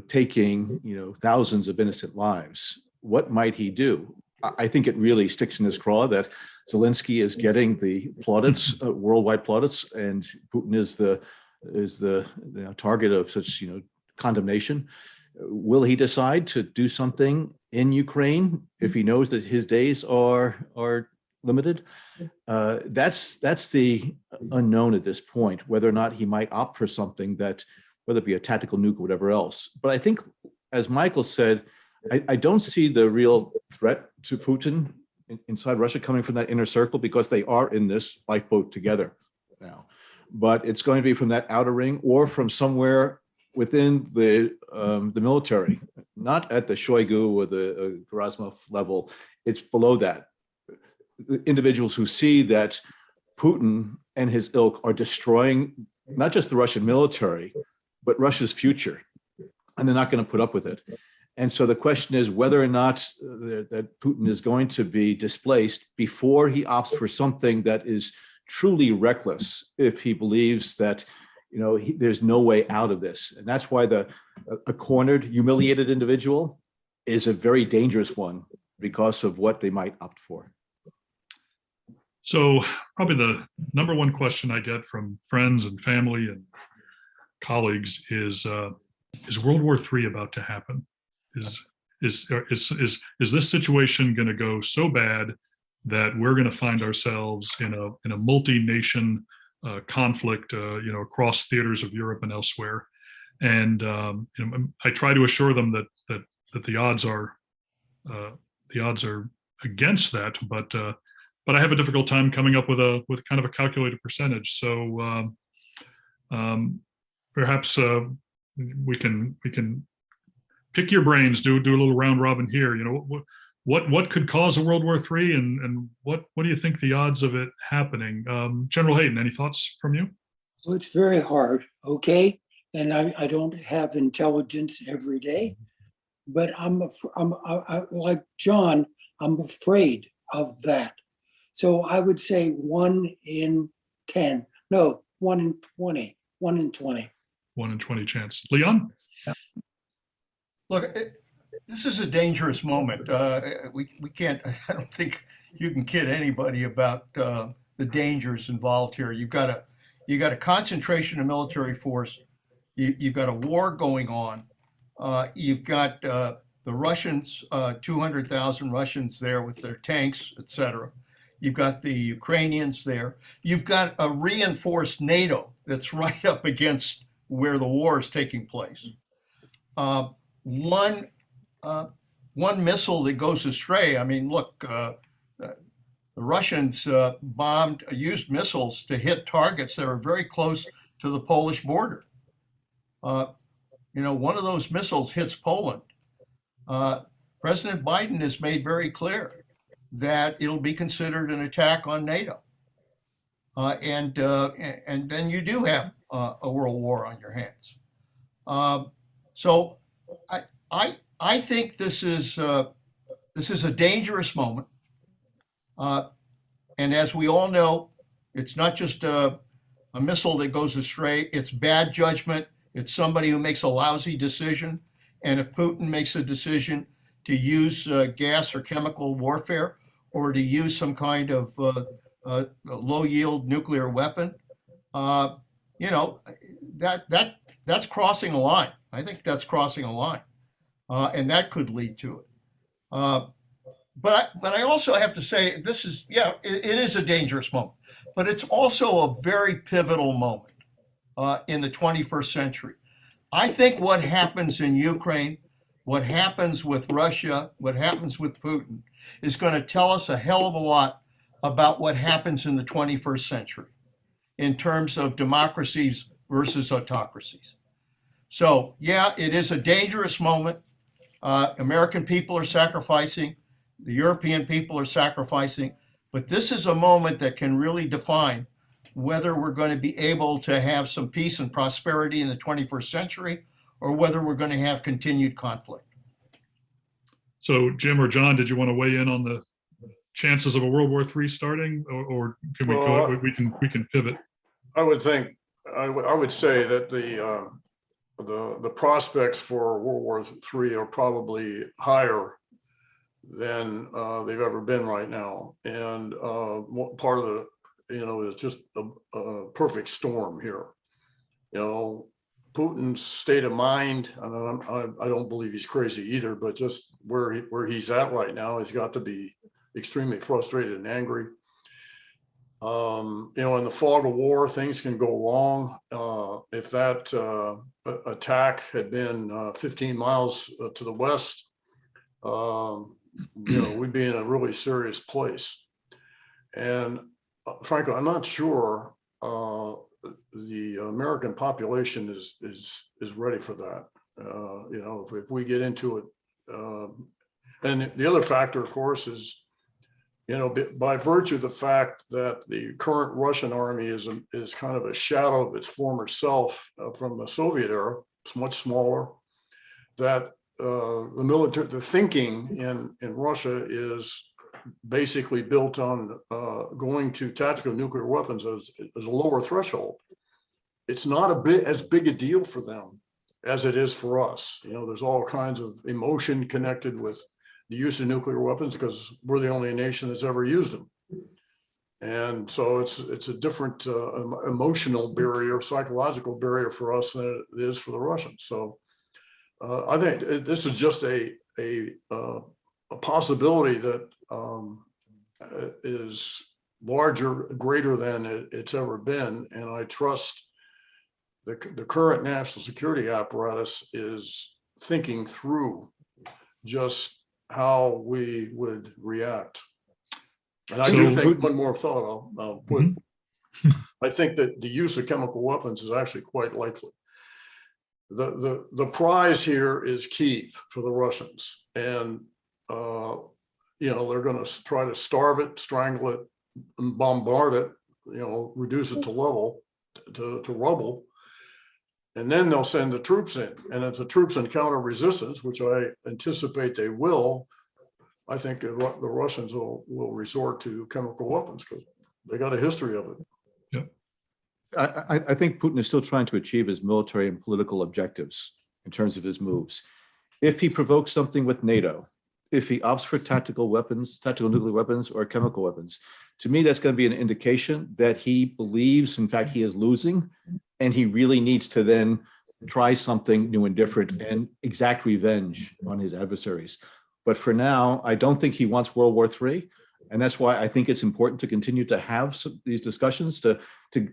taking thousands of innocent lives, what might he do? I think it really sticks in his craw that Zelensky is getting the plaudits, worldwide plaudits, and Putin is the target of such condemnation. Will he decide to do something in Ukraine if he knows that his days are limited? That's the unknown at this point. Whether or not he might opt for something that, whether it be a tactical nuke or whatever else. But I think, as Michael said, I don't see the real threat to Putin inside Russia coming from that inner circle, because they are in this lifeboat together now. But it's going to be from that outer ring or from somewhere within the military, not at the Shoigu or the Gerasimov level. It's below that. The individuals who see that Putin and his ilk are destroying not just the Russian military, but Russia's future, and they're not going to put up with it. And so the question is whether or not that Putin is going to be displaced before he opts for something that is truly reckless, if he believes that there's no way out of this. And that's why a cornered, humiliated individual is a very dangerous one because of what they might opt for. So probably the number one question I get from friends and family and colleagues is World War III about to happen? Is this situation going to go so bad that we're going to find ourselves in a multi-nation conflict, across theaters of Europe and elsewhere? And I try to assure them that the odds are against that, but I have a difficult time coming up with kind of a calculated percentage. So perhaps we can pick your brains, do a little round robin here. What could cause a World War III, and what do you think the odds of it happening? General Hayden, any thoughts from you? Well, it's very hard, okay? And I don't have intelligence every day, but like John, I'm afraid of that. So I would say 1 in 10. No, 1 in 20. 1 in 20. 1 in 20 chance. Leon? Look, this is a dangerous moment. We can't, I don't think you can kid anybody about the dangers involved here. You've got a concentration of military force. You've got a war going on. You've got the Russians, 200,000 Russians there with their tanks, etc. You've got the Ukrainians there. You've got a reinforced NATO that's right up against where the war is taking place. One missile that goes astray. I mean, look, the Russians used missiles to hit targets that are very close to the Polish border. One of those missiles hits Poland. President Biden has made very clear that it'll be considered an attack on NATO. And then you do have a world war on your hands. So I think this is a dangerous moment. And as we all know, it's not just a missile that goes astray, it's bad judgment. It's somebody who makes a lousy decision. And if Putin makes a decision to use gas or chemical warfare, or to use some kind of low-yield nuclear weapon, that's crossing a line. I think that's crossing a line, and that could lead to it. But I also have to say, it is a dangerous moment, but it's also a very pivotal moment in the 21st century. I think what happens in Ukraine, what happens with Russia, what happens with Putin is going to tell us a hell of a lot about what happens in the 21st century in terms of democracies versus autocracies. So, yeah, it is a dangerous moment. American people are sacrificing. The European people are sacrificing. But this is a moment that can really define whether we're going to be able to have some peace and prosperity in the 21st century or whether we're going to have continued conflict. So, Jim or John, did you want to weigh in on the chances of a World War III starting, or can we go? We can pivot. I would think I would say that the prospects for World War III are probably higher than they've ever been right now, and part of the it's just a perfect storm here. Putin's state of mind, and I don't believe he's crazy either, but just where he's at right now, he's got to be extremely frustrated and angry. In the fog of war, things can go wrong. If that attack had been 15 miles to the west, we'd be in a really serious place. And frankly, I'm not sure the American population is ready for that. If we get into it, and the other factor, of course, is by virtue of the fact that the current Russian army is kind of a shadow of its former self from the Soviet era. It's much smaller. That the thinking in Russia is basically built on going to tactical nuclear weapons as a lower threshold. It's not as big a deal for them as it is for us. There's all kinds of emotion connected with the use of nuclear weapons because we're the only nation that's ever used them. And so it's a different emotional barrier, psychological barrier for us than it is for the Russians. So I think this is just a possibility that is greater than it's ever been. And I trust the current national security apparatus is thinking through just how we would react. And I do think one more thought I'll put. I think that the use of chemical weapons is actually quite likely. The prize here is Kyiv for the Russians, and they're going to try to starve it, strangle it, and bombard it. Reduce it to rubble. And then they'll send the troops in. And if the troops encounter resistance, which I anticipate they will, I think the Russians will resort to chemical weapons because they got a history of it. I think Putin is still trying to achieve his military and political objectives in terms of his moves. If he provokes something with NATO, if he opts for tactical weapons, tactical nuclear weapons, or chemical weapons, to me, that's going to be an indication that he believes, in fact, he is losing, and he really needs to then try something new and different and exact revenge on his adversaries. But for now, I don't think he wants World War III. And that's why I think it's important to continue to have these discussions to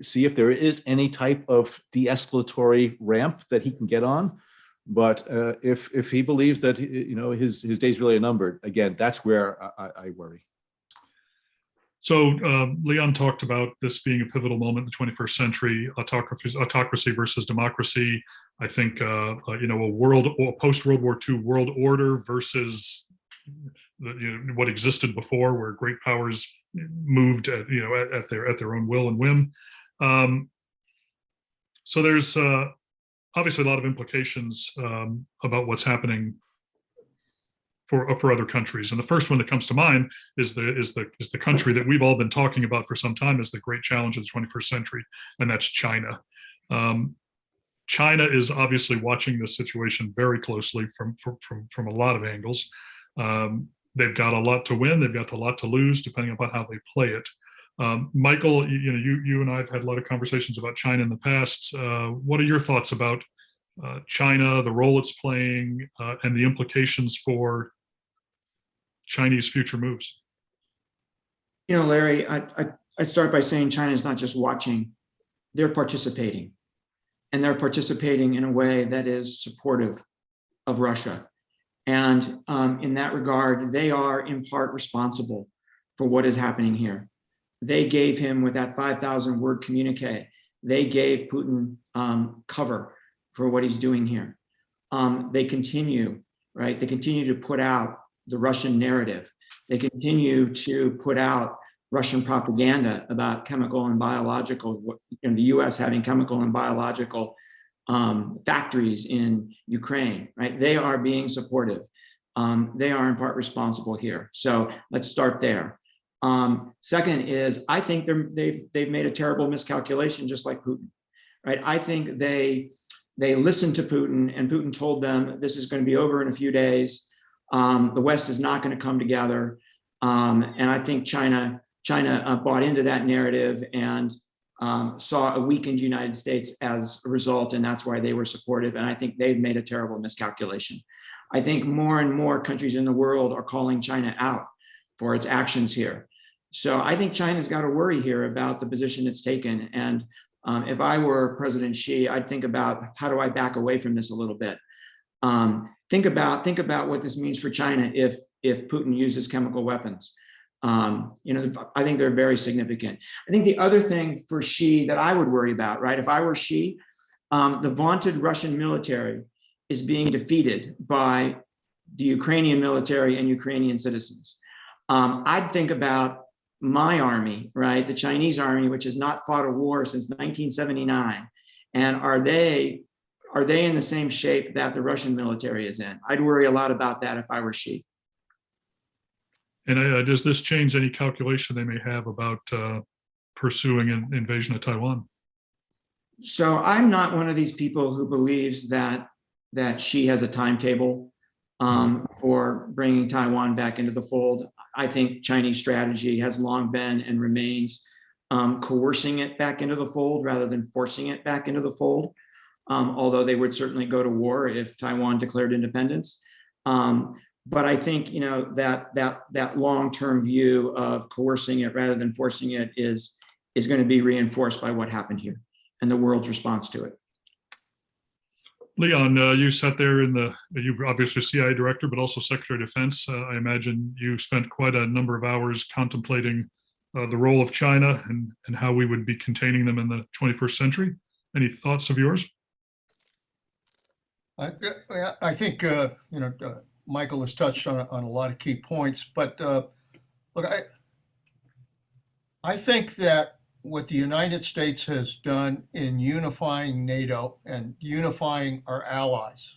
see if there is any type of de-escalatory ramp that he can get on. But if he believes that his days really are numbered, again, that's where I worry. So Leon talked about this being a pivotal moment in the 21st century, autocracy versus democracy. I think a post-World War II world order versus what existed before, where great powers moved at their own will and whim. So there's obviously a lot of implications about what's happening for other countries, and the first one that comes to mind is the country that we've all been talking about for some time as the great challenge of the 21st century, and that's China. China is obviously watching this situation very closely from a lot of angles. They've got a lot to win. They've got a lot to lose, depending upon how they play it. Michael, you and I have had a lot of conversations about China in the past. What are your thoughts about China, the role it's playing, and the implications for Chinese future moves? Larry, I'd start by saying China is not just watching, they're participating. And they're participating in a way that is supportive of Russia. And in that regard, they are in part responsible for what is happening here. They gave him, with that 5,000 word communique, they gave Putin cover for what he's doing here. They continue, right? They continue to put out the Russian narrative. They continue to put out Russian propaganda about chemical and biological, in the US having chemical and biological factories in Ukraine, right? They are being supportive. They are in part responsible here. So let's start there. Second is, I think they've made a terrible miscalculation, just like Putin, right? I think they listened to Putin, and Putin told them this is going to be over in a few days. The West is not going to come together. And I think China bought into that narrative and saw a weakened United States as a result, and that's why they were supportive. And I think they've made a terrible miscalculation. I think more and more countries in the world are calling China out for its actions here. So I think China's got to worry here about the position it's taken. And if I were President Xi, I'd think about, how do I back away from this a little bit? Think about what this means for China if Putin uses chemical weapons. I think they're very significant. I think the other thing for Xi that I would worry about, right? If I were Xi, the vaunted Russian military is being defeated by the Ukrainian military and Ukrainian citizens. I'd think about my army, right? The Chinese army, which has not fought a war since 1979. And are they in the same shape that the Russian military is in? I'd worry a lot about that if I were Xi. And does this change any calculation they may have about pursuing an invasion of Taiwan? So I'm not one of these people who believes that Xi has a timetable for bringing Taiwan back into the fold. I think Chinese strategy has long been and remains coercing it back into the fold rather than forcing it back into the fold, although they would certainly go to war if Taiwan declared independence. But I think that long-term view of coercing it rather than forcing it is going to be reinforced by what happened here and the world's response to it. Leon, you sat there you were obviously CIA director, but also Secretary of Defense. I imagine you spent quite a number of hours contemplating the role of China and how we would be containing them in the 21st century. Any thoughts of yours? I think, Michael has touched on a lot of key points, but look, I think that what the United States has done in unifying NATO and unifying our allies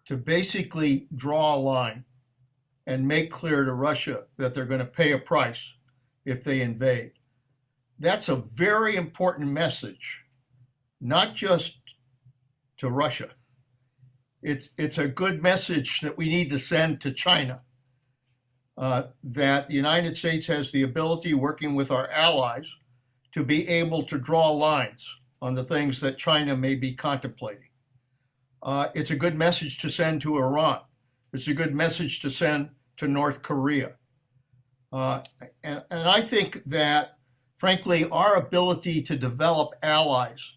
to basically draw a line and make clear to Russia that they're going to pay a price if they invade. That's a very important message, not just to Russia. It's a good message that we need to send to China, that the United States has the ability, working with our allies, to be able to draw lines on the things that China may be contemplating. It's a good message to send to Iran. It's a good message to send to North Korea. And I think that, frankly, our ability to develop allies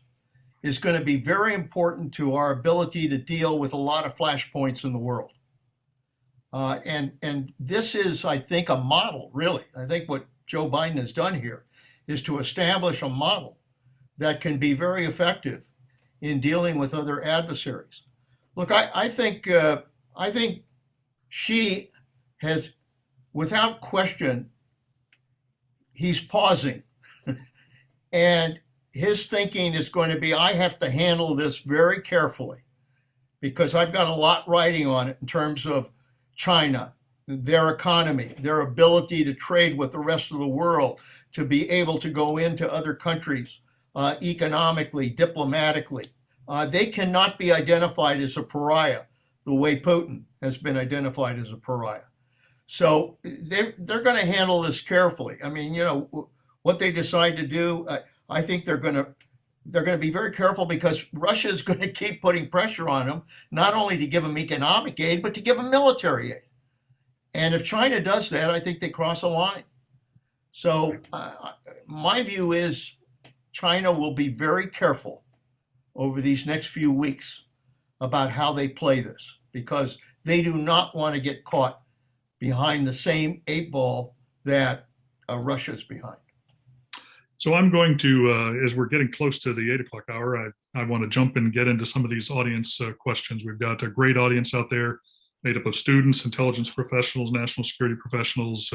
is going to be very important to our ability to deal with a lot of flashpoints in the world. And this is, I think, a model, really. I think what Joe Biden has done here is to establish a model that can be very effective in dealing with other adversaries. Look, I think Xi has, without question, he's pausing. And his thinking is going to be, I have to handle this very carefully because I've got a lot riding on it in terms of China, their economy, their ability to trade with the rest of the world, to be able to go into other countries economically, diplomatically. They cannot be identified as a pariah the way Putin has been identified as a pariah. So they're going to handle this carefully. I mean, you know, what they decide to do, I think they're going to be very careful because Russia is going to keep putting pressure on them, not only to give them economic aid, but to give them military aid. And if China does that, I think they cross a line. So my view is China will be very careful over these next few weeks about how they play this, because they do not want to get caught behind the same 8-ball that Russia's behind. So I'm going to, as we're getting close to the 8 o'clock hour, I want to jump in and get into some of these audience questions. We've got a great audience out there made up of students, intelligence professionals, national security professionals,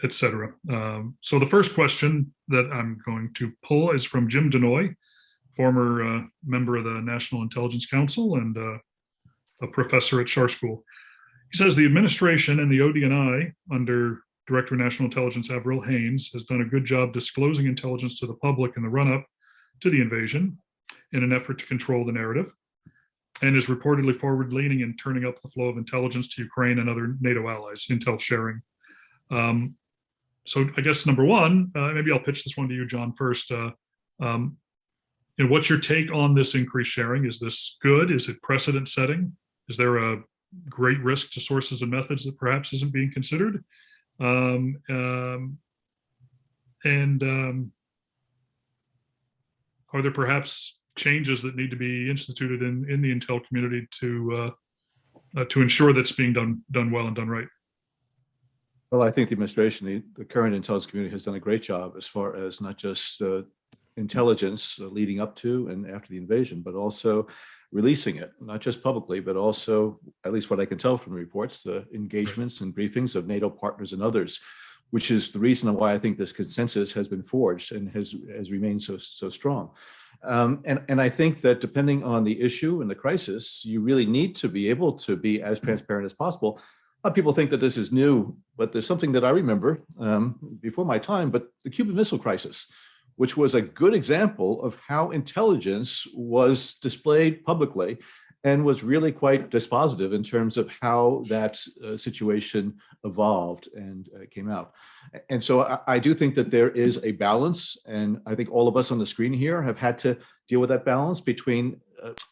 et cetera. So the first question that I'm going to pull is from Jim Denoy, former member of the National Intelligence Council and a professor at Schar School. He says the administration and the ODNI under Director of National Intelligence Avril Haines has done a good job disclosing intelligence to the public in the run-up to the invasion in an effort to control the narrative, and is reportedly forward-leaning in turning up the flow of intelligence to Ukraine and other NATO allies, intel sharing. So I guess number one, maybe I'll pitch this one to you, John, first. What's your take on this increased sharing? Is this good? Is it precedent setting? Is there a great risk to sources and methods that perhaps isn't being considered? Are there perhaps changes that need to be instituted in the intel community to ensure that's being done well and done right? Well, I think the administration, the current intelligence community has done a great job as far as not just intelligence leading up to and after the invasion, but also releasing it, not just publicly, but also, at least what I can tell from reports, the engagements and briefings of NATO partners and others, which is the reason why I think this consensus has been forged and has remained so strong. And I think that depending on the issue and the crisis, you really need to be able to be as transparent as possible. A lot of people think that this is new, but there's something that I remember before my time, but the Cuban Missile Crisis, which was a good example of how intelligence was displayed publicly and was really quite dispositive in terms of how that situation evolved and came out. And so I do think that there is a balance, and I think all of us on the screen here have had to deal with that balance between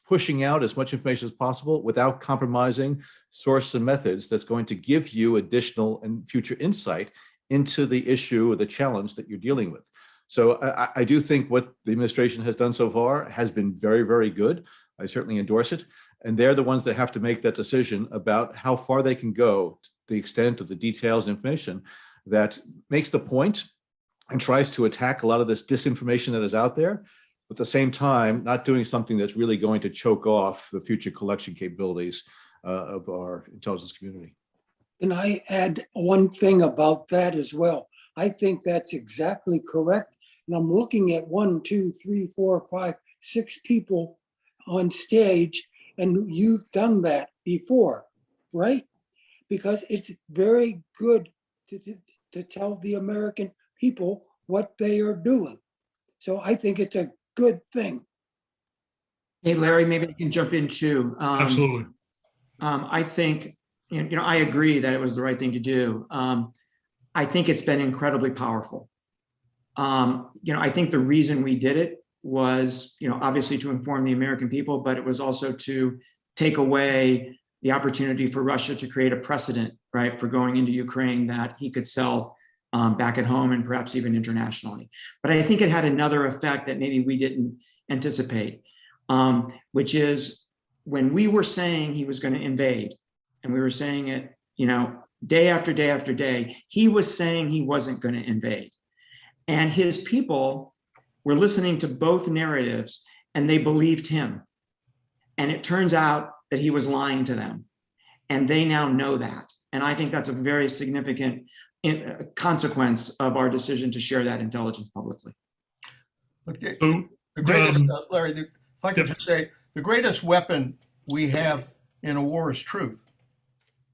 pushing out as much information as possible without compromising sources and methods that's going to give you additional and future insight into the issue or the challenge that you're dealing with. So I do think what the administration has done so far has been very, very good. I certainly endorse it. And they're the ones that have to make that decision about how far they can go, to the extent of the details and information that makes the point and tries to attack a lot of this disinformation that is out there, but at the same time, not doing something that's really going to choke off the future collection capabilities of our intelligence community. Can I add one thing about that as well? I think that's exactly correct. And I'm looking at 1, 2, 3, 4, 5, 6 people on stage, and you've done that before, right? Because it's very good to tell the American people what they are doing. So I think it's a good thing. Hey, Larry, maybe I can jump in too. Absolutely. I think, I agree that it was the right thing to do. I think it's been incredibly powerful. I think the reason we did it was, obviously to inform the American people, but it was also to take away the opportunity for Russia to create a precedent, right, for going into Ukraine that he could sell back at home and perhaps even internationally. But I think it had another effect that maybe we didn't anticipate, which is when we were saying he was going to invade, and we were saying it, day after day after day, he was saying he wasn't going to invade. And his people were listening to both narratives, and they believed him. And it turns out that he was lying to them. And they now know that. And I think that's a very significant consequence of our decision to share that intelligence publicly. Okay. The greatest, Larry, if I could just say, the greatest weapon we have in a war is truth.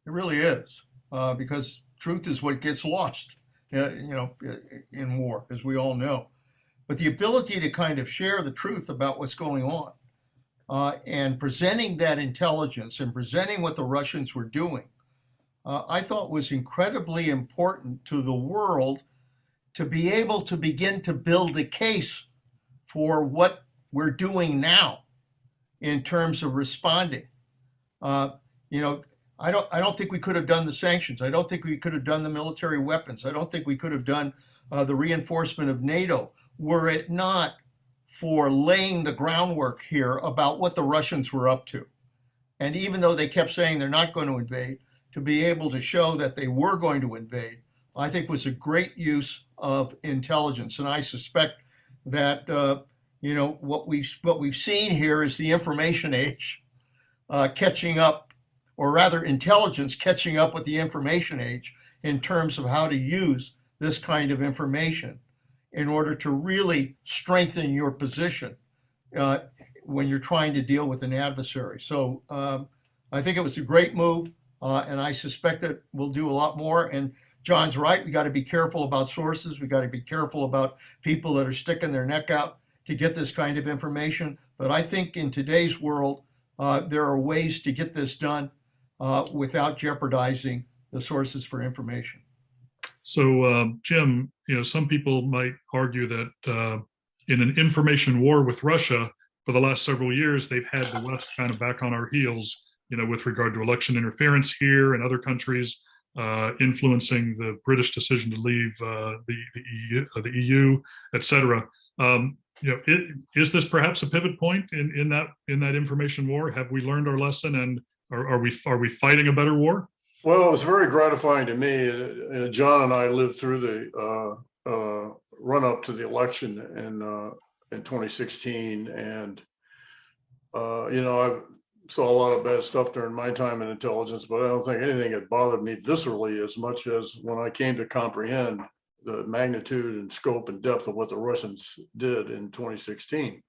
It really is, because truth is what gets lost, in war, as we all know. But the ability to kind of share the truth about what's going on and presenting that intelligence and presenting what the Russians were doing, I thought was incredibly important to the world to be able to begin to build a case for what we're doing now in terms of responding. I don't think we could have done the sanctions. I don't think we could have done the military weapons. I don't think we could have done the reinforcement of NATO were it not for laying the groundwork here about what the Russians were up to. And even though they kept saying they're not going to invade, to be able to show that they were going to invade, I think was a great use of intelligence. And I suspect that what we've seen here is the information age catching up, or rather intelligence catching up with the information age in terms of how to use this kind of information in order to really strengthen your position when you're trying to deal with an adversary. So I think it was a great move, and I suspect that we'll do a lot more. And John's right, we got to be careful about sources. We got to be careful about people that are sticking their neck out to get this kind of information. But I think in today's world, there are ways to get this done without jeopardizing the sources for information. So, Jim, some people might argue that in an information war with Russia for the last several years, they've had the West kind of back on our heels, with regard to election interference here and other countries, influencing the British decision to leave the EU, et cetera. Is this perhaps a pivot point in that information war? Have we learned our lesson, and are we fighting a better war? Well, it was very gratifying to me. John and I lived through the run up to the election in 2016, and I saw a lot of bad stuff during my time in intelligence, but I don't think anything had bothered me viscerally as much as when I came to comprehend the magnitude and scope and depth of what the Russians did in 2016.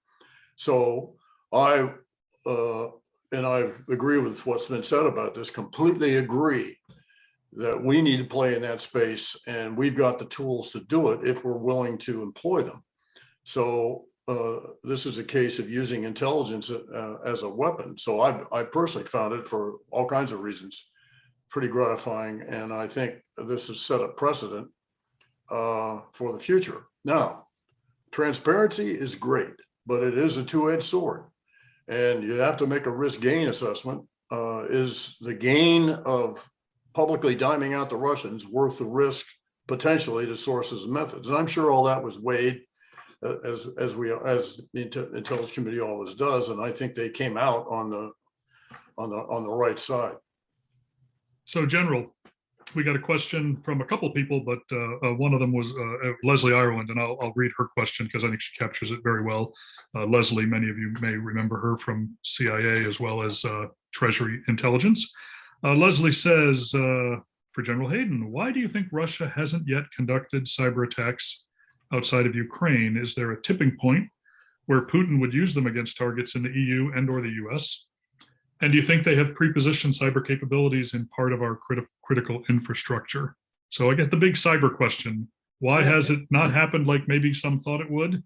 So I agree with what's been said about this, completely agree that we need to play in that space, and we've got the tools to do it if we're willing to employ them. So this is a case of using intelligence as a weapon. So I personally found it, for all kinds of reasons, pretty gratifying. And I think this has set a precedent for the future. Now, transparency is great, but it is a two-edged sword. And you have to make a risk-gain assessment. Is the gain of publicly diming out the Russians worth the risk potentially to sources and methods? And I'm sure all that was weighed, as the Intelligence Committee always does, and I think they came out on the right side. So, General, we got a question from a couple of people, but one of them was Leslie Ireland, and I'll read her question because I think she captures it very well. Leslie, many of you may remember her from CIA as well as Treasury Intelligence. Leslie says, for General Hayden, why do you think Russia hasn't yet conducted cyber attacks outside of Ukraine? Is there a tipping point where Putin would use them against targets in the EU and or the US? And do you think they have pre-positioned cyber capabilities in part of our critical infrastructure? So I get the big cyber question. Why has it not happened like maybe some thought it would?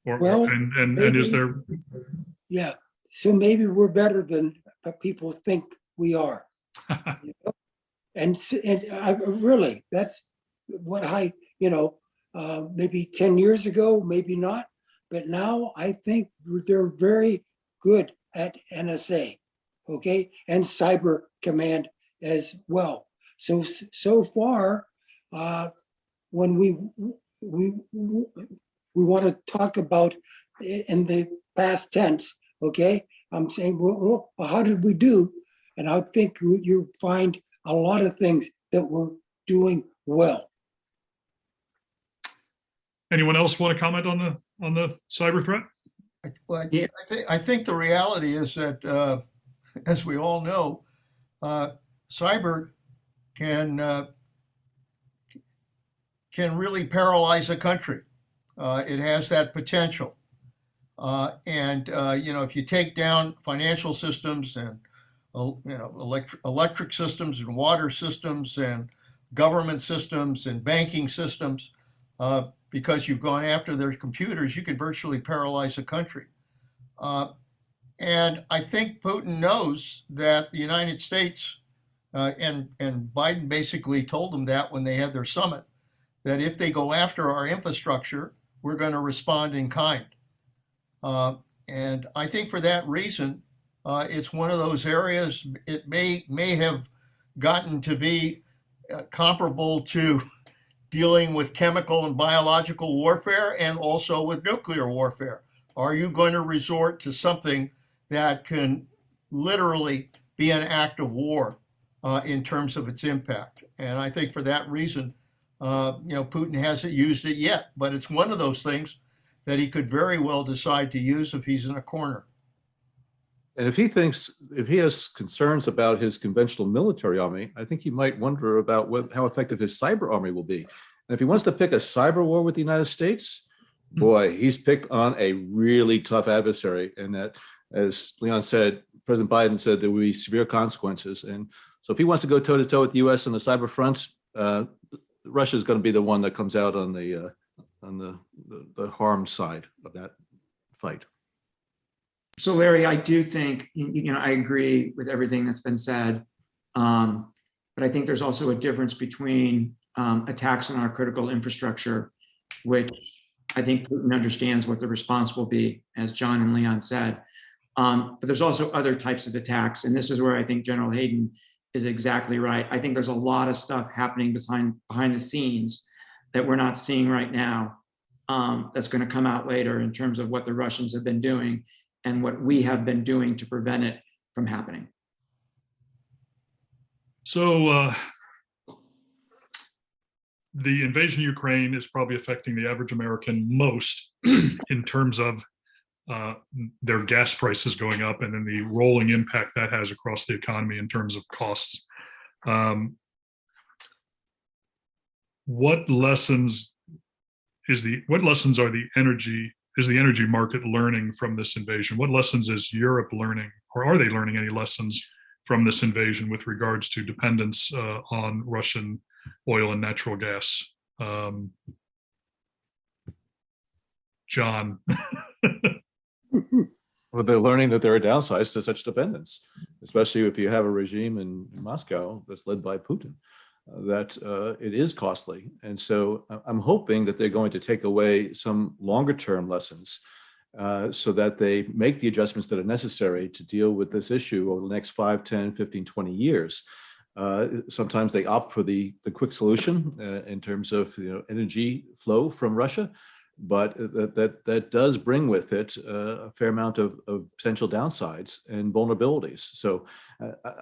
Or Well, and maybe, is there? Yeah, so maybe we're better than people think we are. You know? And I really, that's what I, maybe 10 years ago, maybe not, but now I think they're very good at NSA, okay, and Cyber Command as well. So far, when we want to talk about in the past tense, okay, I'm saying, well, how did we do? And I think you find a lot of things that we're doing well. Anyone else want to comment on the cyber threat? Well, yeah. I think the reality is that, as we all know, cyber can really paralyze a country. It has that potential. If you take down financial systems and electric systems and water systems and government systems and banking systems, because you've gone after their computers, you can virtually paralyze a country. And I think Putin knows that the United States, and Biden basically told them that when they had their summit, that if they go after our infrastructure, we're going to respond in kind. And I think for that reason, it's one of those areas, it may have gotten to be comparable to dealing with chemical and biological warfare and also with nuclear warfare. Are you going to resort to something that can literally be an act of war in terms of its impact? And I think for that reason, Putin hasn't used it yet, but it's one of those things that he could very well decide to use if he's in a corner. And if he has concerns about his conventional military army, I think he might wonder about how effective his cyber army will be. And if he wants to pick a cyber war with the United States, boy, he's picked on a really tough adversary. And that, as Leon said, President Biden said there will be severe consequences. And so if he wants to go toe to toe with the US on the cyber front, Russia is going to be the one that comes out on the harmed side of that fight. So Larry, I do think, I agree with everything that's been said, but I think there's also a difference between attacks on our critical infrastructure, which I think Putin understands what the response will be, as John and Leon said. But there's also other types of attacks, and this is where I think General Hayden is exactly right. I think there's a lot of stuff happening behind the scenes that we're not seeing right now, that's going to come out later in terms of what the Russians have been doing and what we have been doing to prevent it from happening. So the invasion of Ukraine is probably affecting the average American most in terms of their gas prices going up and then the rolling impact that has across the economy in terms of costs. What lessons is the energy market learning from this invasion? What lessons is Europe learning, or are they learning any lessons from this invasion with regards to dependence on Russian oil and natural gas? John. Well, they're learning that there are downsides to such dependence, especially if you have a regime in Moscow that's led by Putin, that it is costly. And so I'm hoping that they're going to take away some longer term lessons so that they make the adjustments that are necessary to deal with this issue over the next 5, 10, 15, 20 years. Sometimes they opt for the quick solution in terms of energy flow from Russia, but that does bring with it a fair amount of potential downsides and vulnerabilities. So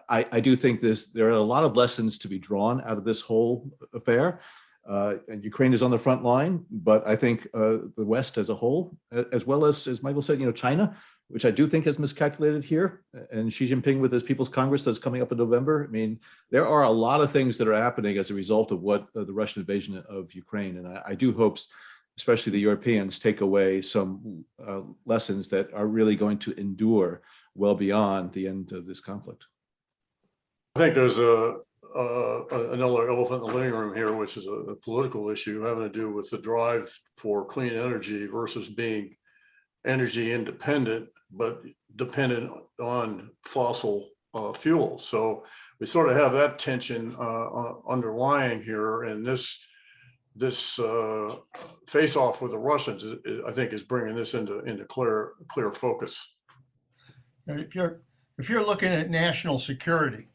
I do think there are a lot of lessons to be drawn out of this whole affair. And Ukraine is on the front line, but I think the West as a whole, as well as Michael said, China, which I do think has miscalculated here, and Xi Jinping with his People's Congress that's coming up in November. I mean, there are a lot of things that are happening as a result of what the Russian invasion of Ukraine. And I do hope, especially the Europeans, take away some lessons that are really going to endure well beyond the end of this conflict. I think there's another elephant in the living room here, which is a political issue having to do with the drive for clean energy versus being energy independent, but dependent on fossil fuels. So we sort of have that tension underlying here, and this face-off with the Russians, I think, is bringing this into clear focus. If you're looking at national security,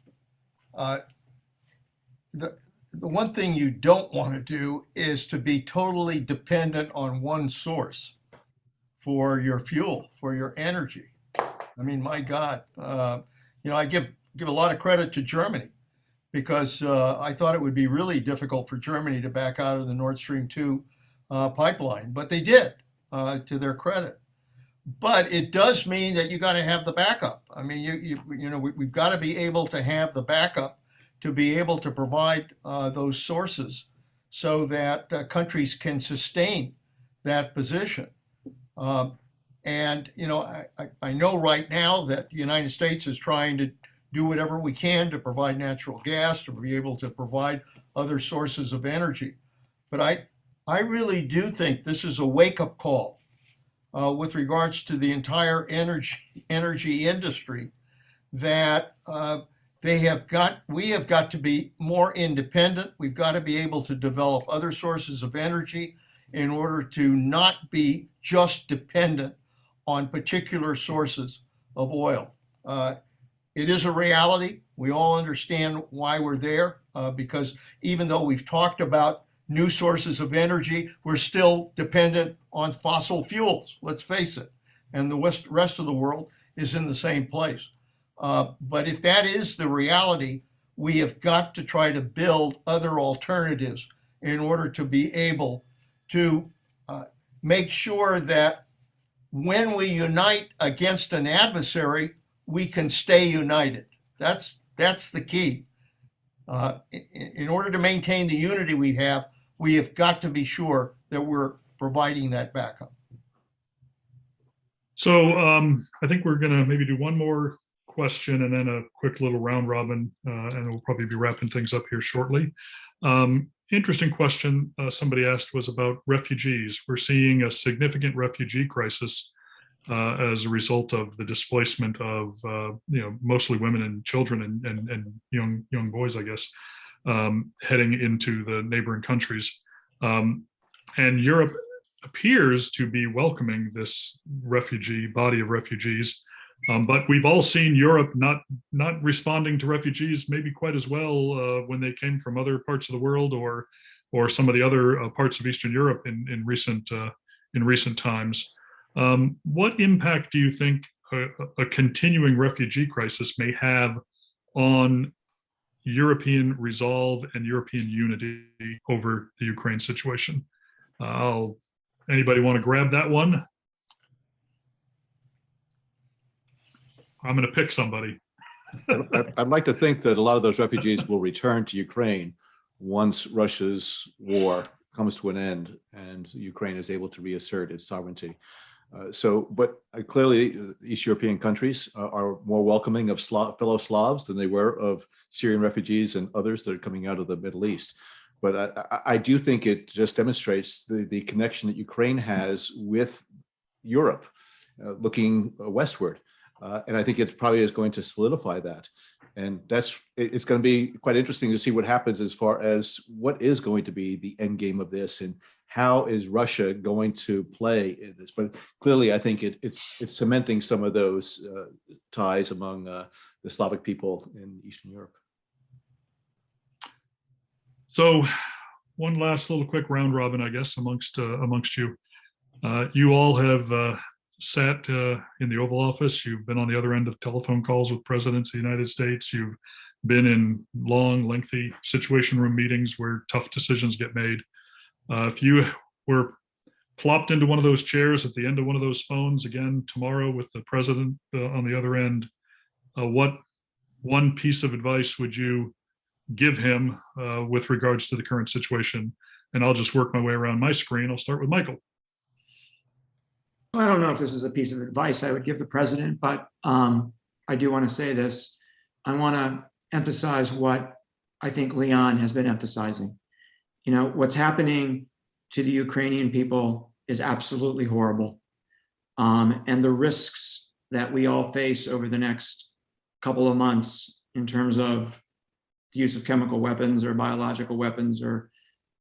the one thing you don't want to do is to be totally dependent on one source for your fuel, for your energy. I mean, my God, I give a lot of credit to Germany, because I thought it would be really difficult for Germany to back out of the Nord Stream 2 pipeline, but they did, to their credit. But it does mean that you got to have the backup. I mean, we've got to be able to have the backup to be able to provide those sources so that countries can sustain that position. And I know right now that the United States is trying to do whatever we can to provide natural gas, to be able to provide other sources of energy. But I really do think this is a wake-up call with regards to the entire energy industry, that we have got to be more independent. We've got to be able to develop other sources of energy in order to not be just dependent on particular sources of oil. It is a reality. We all understand why we're there, because even though we've talked about new sources of energy, we're still dependent on fossil fuels, let's face it. And the rest of the world is in the same place. But if that is the reality, we have got to try to build other alternatives in order to be able to make sure that when we unite against an adversary, we can stay united. That's the key. In order to maintain the unity we have got to be sure that we're providing that backup. So I think we're going to maybe do one more question and then a quick little round robin, and we'll probably be wrapping things up here shortly. Interesting question somebody asked was about refugees. We're seeing a significant refugee crisis as a result of the displacement of mostly women and children and young boys, I guess, heading into the neighboring countries. And Europe appears to be welcoming this body of refugees. But we've all seen Europe not responding to refugees maybe quite as well when they came from other parts of the world or some of the other parts of Eastern Europe in recent times. What impact do you think a continuing refugee crisis may have on European resolve and European unity over the Ukraine situation? Anybody want to grab that one? I'm going to pick somebody. I'd like to think that a lot of those refugees will return to Ukraine once Russia's war comes to an end and Ukraine is able to reassert its sovereignty. But clearly, East European countries are more welcoming of fellow Slavs than they were of Syrian refugees and others that are coming out of the Middle East. But I do think it just demonstrates the connection that Ukraine has with Europe, looking westward. And I think it probably is going to solidify that. And it's going to be quite interesting to see what happens as far as what is going to be the end game of this and how is Russia going to play in this. But clearly, I think it's cementing some of those ties among the Slavic people in Eastern Europe. So one last little quick round robin, I guess, amongst you. You all have sat in the Oval Office. You've been on the other end of telephone calls with presidents of the United States. You've been in long, lengthy situation room meetings where tough decisions get made. If you were plopped into one of those chairs at the end of one of those phones again tomorrow with the president on the other end, what one piece of advice would you give him with regards to the current situation? And I'll just work my way around my screen. I'll start with Michael. I don't know if this is a piece of advice I would give the president, but I do want to say this. I want to emphasize what I think Leon has been emphasizing. You know, what's happening to the Ukrainian people is absolutely horrible. And the risks that we all face over the next couple of months in terms of the use of chemical weapons or biological weapons or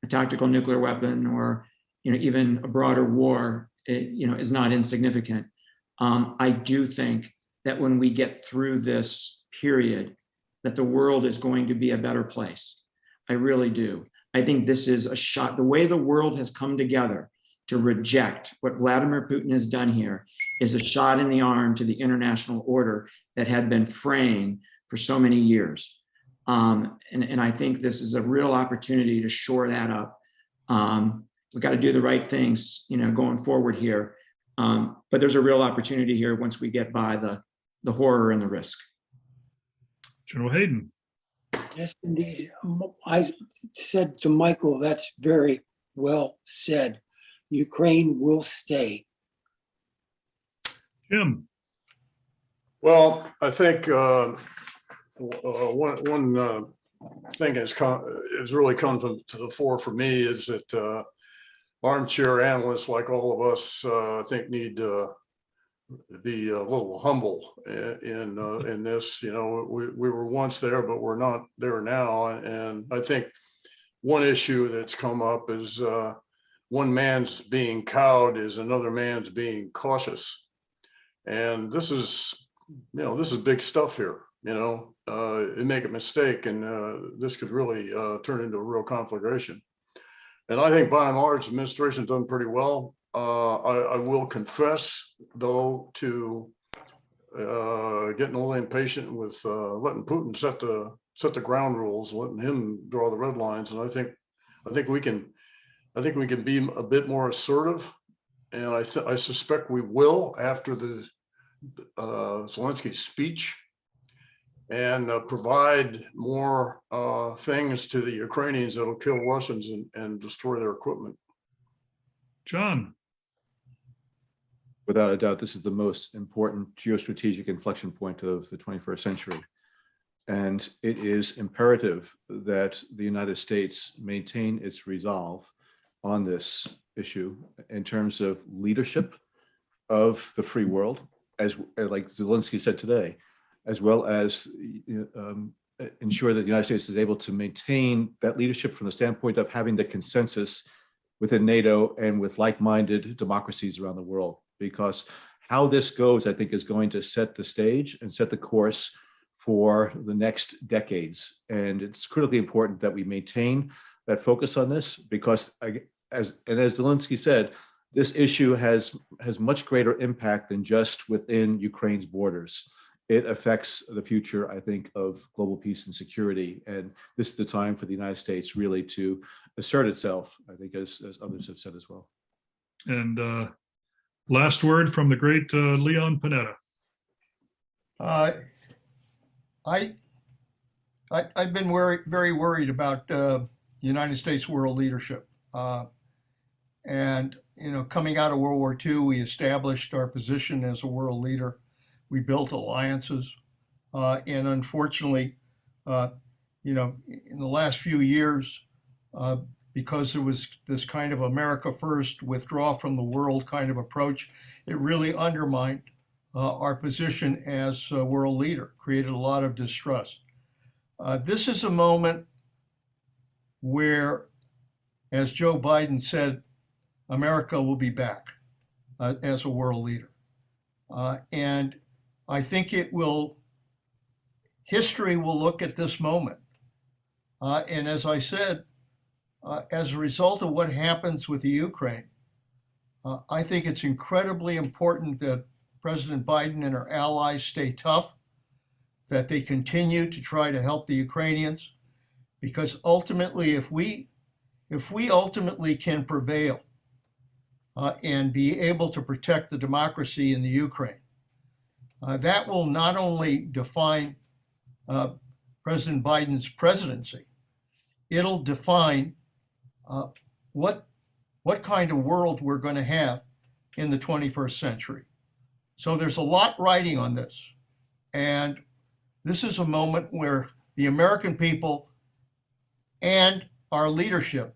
a tactical nuclear weapon or, you know, even a broader war, is not insignificant. I do think that when we get through this period, that the world is going to be a better place. I really do. I think this is a shot. The way the world has come together to reject what Vladimir Putin has done here is a shot in the arm to the international order that had been fraying for so many years. And I think this is a real opportunity to shore that up. We've got to do the right things, going forward here. But there's a real opportunity here once we get by the horror and the risk. General Hayden. Yes, indeed. I said to Michael, that's very well said. Ukraine will stay. Jim. Well, I think one thing has really come to the fore for me is that armchair analysts like all of us, I think, need to be a little humble in this. We were once there, but we're not there now. And I think one issue that's come up is one man's being cowed is another man's being cautious. And this is big stuff here. You make a mistake and this could really turn into a real conflagration. And I think by and large, the administration's done pretty well. I will confess, though, to getting a little impatient with letting Putin set the ground rules, letting him draw the red lines. And I think we can be a bit more assertive, and I suspect we will after the Zelensky speech, and provide more things to the Ukrainians that'll kill Russians and destroy their equipment. John. Without a doubt, this is the most important geostrategic inflection point of the 21st century. And it is imperative that the United States maintain its resolve on this issue in terms of leadership of the free world, as like Zelensky said today, as well as ensure that the United States is able to maintain that leadership from the standpoint of having the consensus within NATO and with like-minded democracies around the world. Because how this goes, I think, is going to set the stage and set the course for the next decades. And it's critically important that we maintain that focus on this, because as Zelensky said, this issue has much greater impact than just within Ukraine's borders. It affects the future, I think, of global peace and security. And this is the time for the United States really to assert itself, I think, as others have said as well. And last word from the great Leon Panetta. I've been very worried about United States world leadership. And, coming out of World War II, we established our position as a world leader. We built alliances. And unfortunately, in the last few years, because there was this kind of America first, withdraw from the world kind of approach, it really undermined our position as a world leader, created a lot of distrust. This is a moment where, as Joe Biden said, America will be back as a world leader. And I think history will look at this moment. And as I said, as a result of what happens with the Ukraine, I think it's incredibly important that President Biden and our allies stay tough, that they continue to try to help the Ukrainians, because ultimately, if we ultimately can prevail and be able to protect the democracy in the Ukraine, that will not only define President Biden's presidency, it'll define what kind of world we're going to have in the 21st century. So there's a lot riding on this. And this is a moment where the American people and our leadership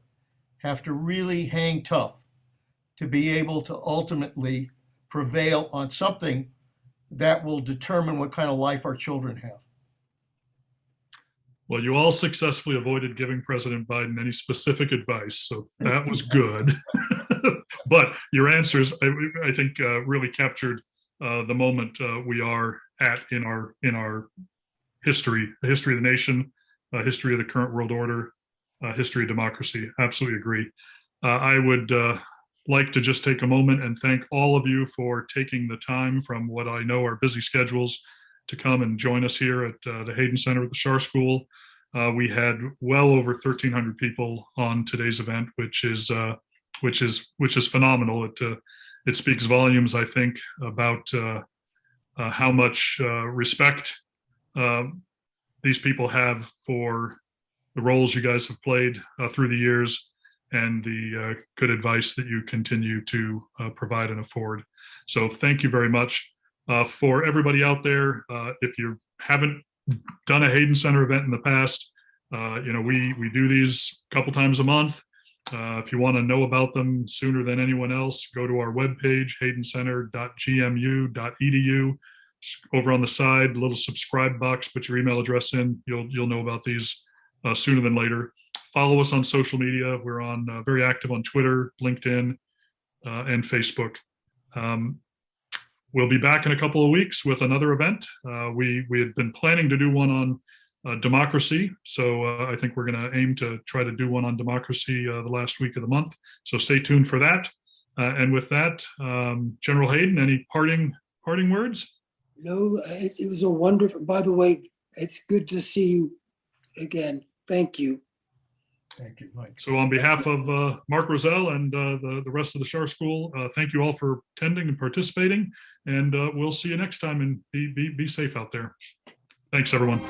have to really hang tough to be able to ultimately prevail on something that will determine what kind of life our children have. Well, you all successfully avoided giving President Biden any specific advice, so that was good. But your answers, I think, really captured the moment we are at in our history, the history of the nation, history of the current world order, history of democracy. Absolutely agree. I would like to just take a moment and thank all of you for taking the time from what I know are busy schedules to come and join us here at the Hayden Center at the Schar School. We had well over 1,300 people on today's event, which is phenomenal. It speaks volumes, I think, about how much respect these people have for the roles you guys have played through the years, and the good advice that you continue to provide and afford. So thank you very much. For everybody out there, if you haven't done a Hayden Center event in the past, we do these a couple times a month. If you want to know about them sooner than anyone else, go to our webpage, haydencenter.gmu.edu. Over on the side, little subscribe box, put your email address in. You'll know about these sooner than later. Follow us on social media. We're on very active on Twitter, LinkedIn, and Facebook. We'll be back in a couple of weeks with another event. We had been planning to do one on democracy, so I think we're going to aim to try to do one on democracy the last week of the month. So stay tuned for that. And with that, General Hayden, any parting words? No, it was a wonderful. By the way, it's good to see you again. Thank you. Thank you, Mike. So on behalf of Mark Rozelle and the rest of the Schar School, thank you all for attending and participating, and we'll see you next time, and be safe out there. Thanks, everyone.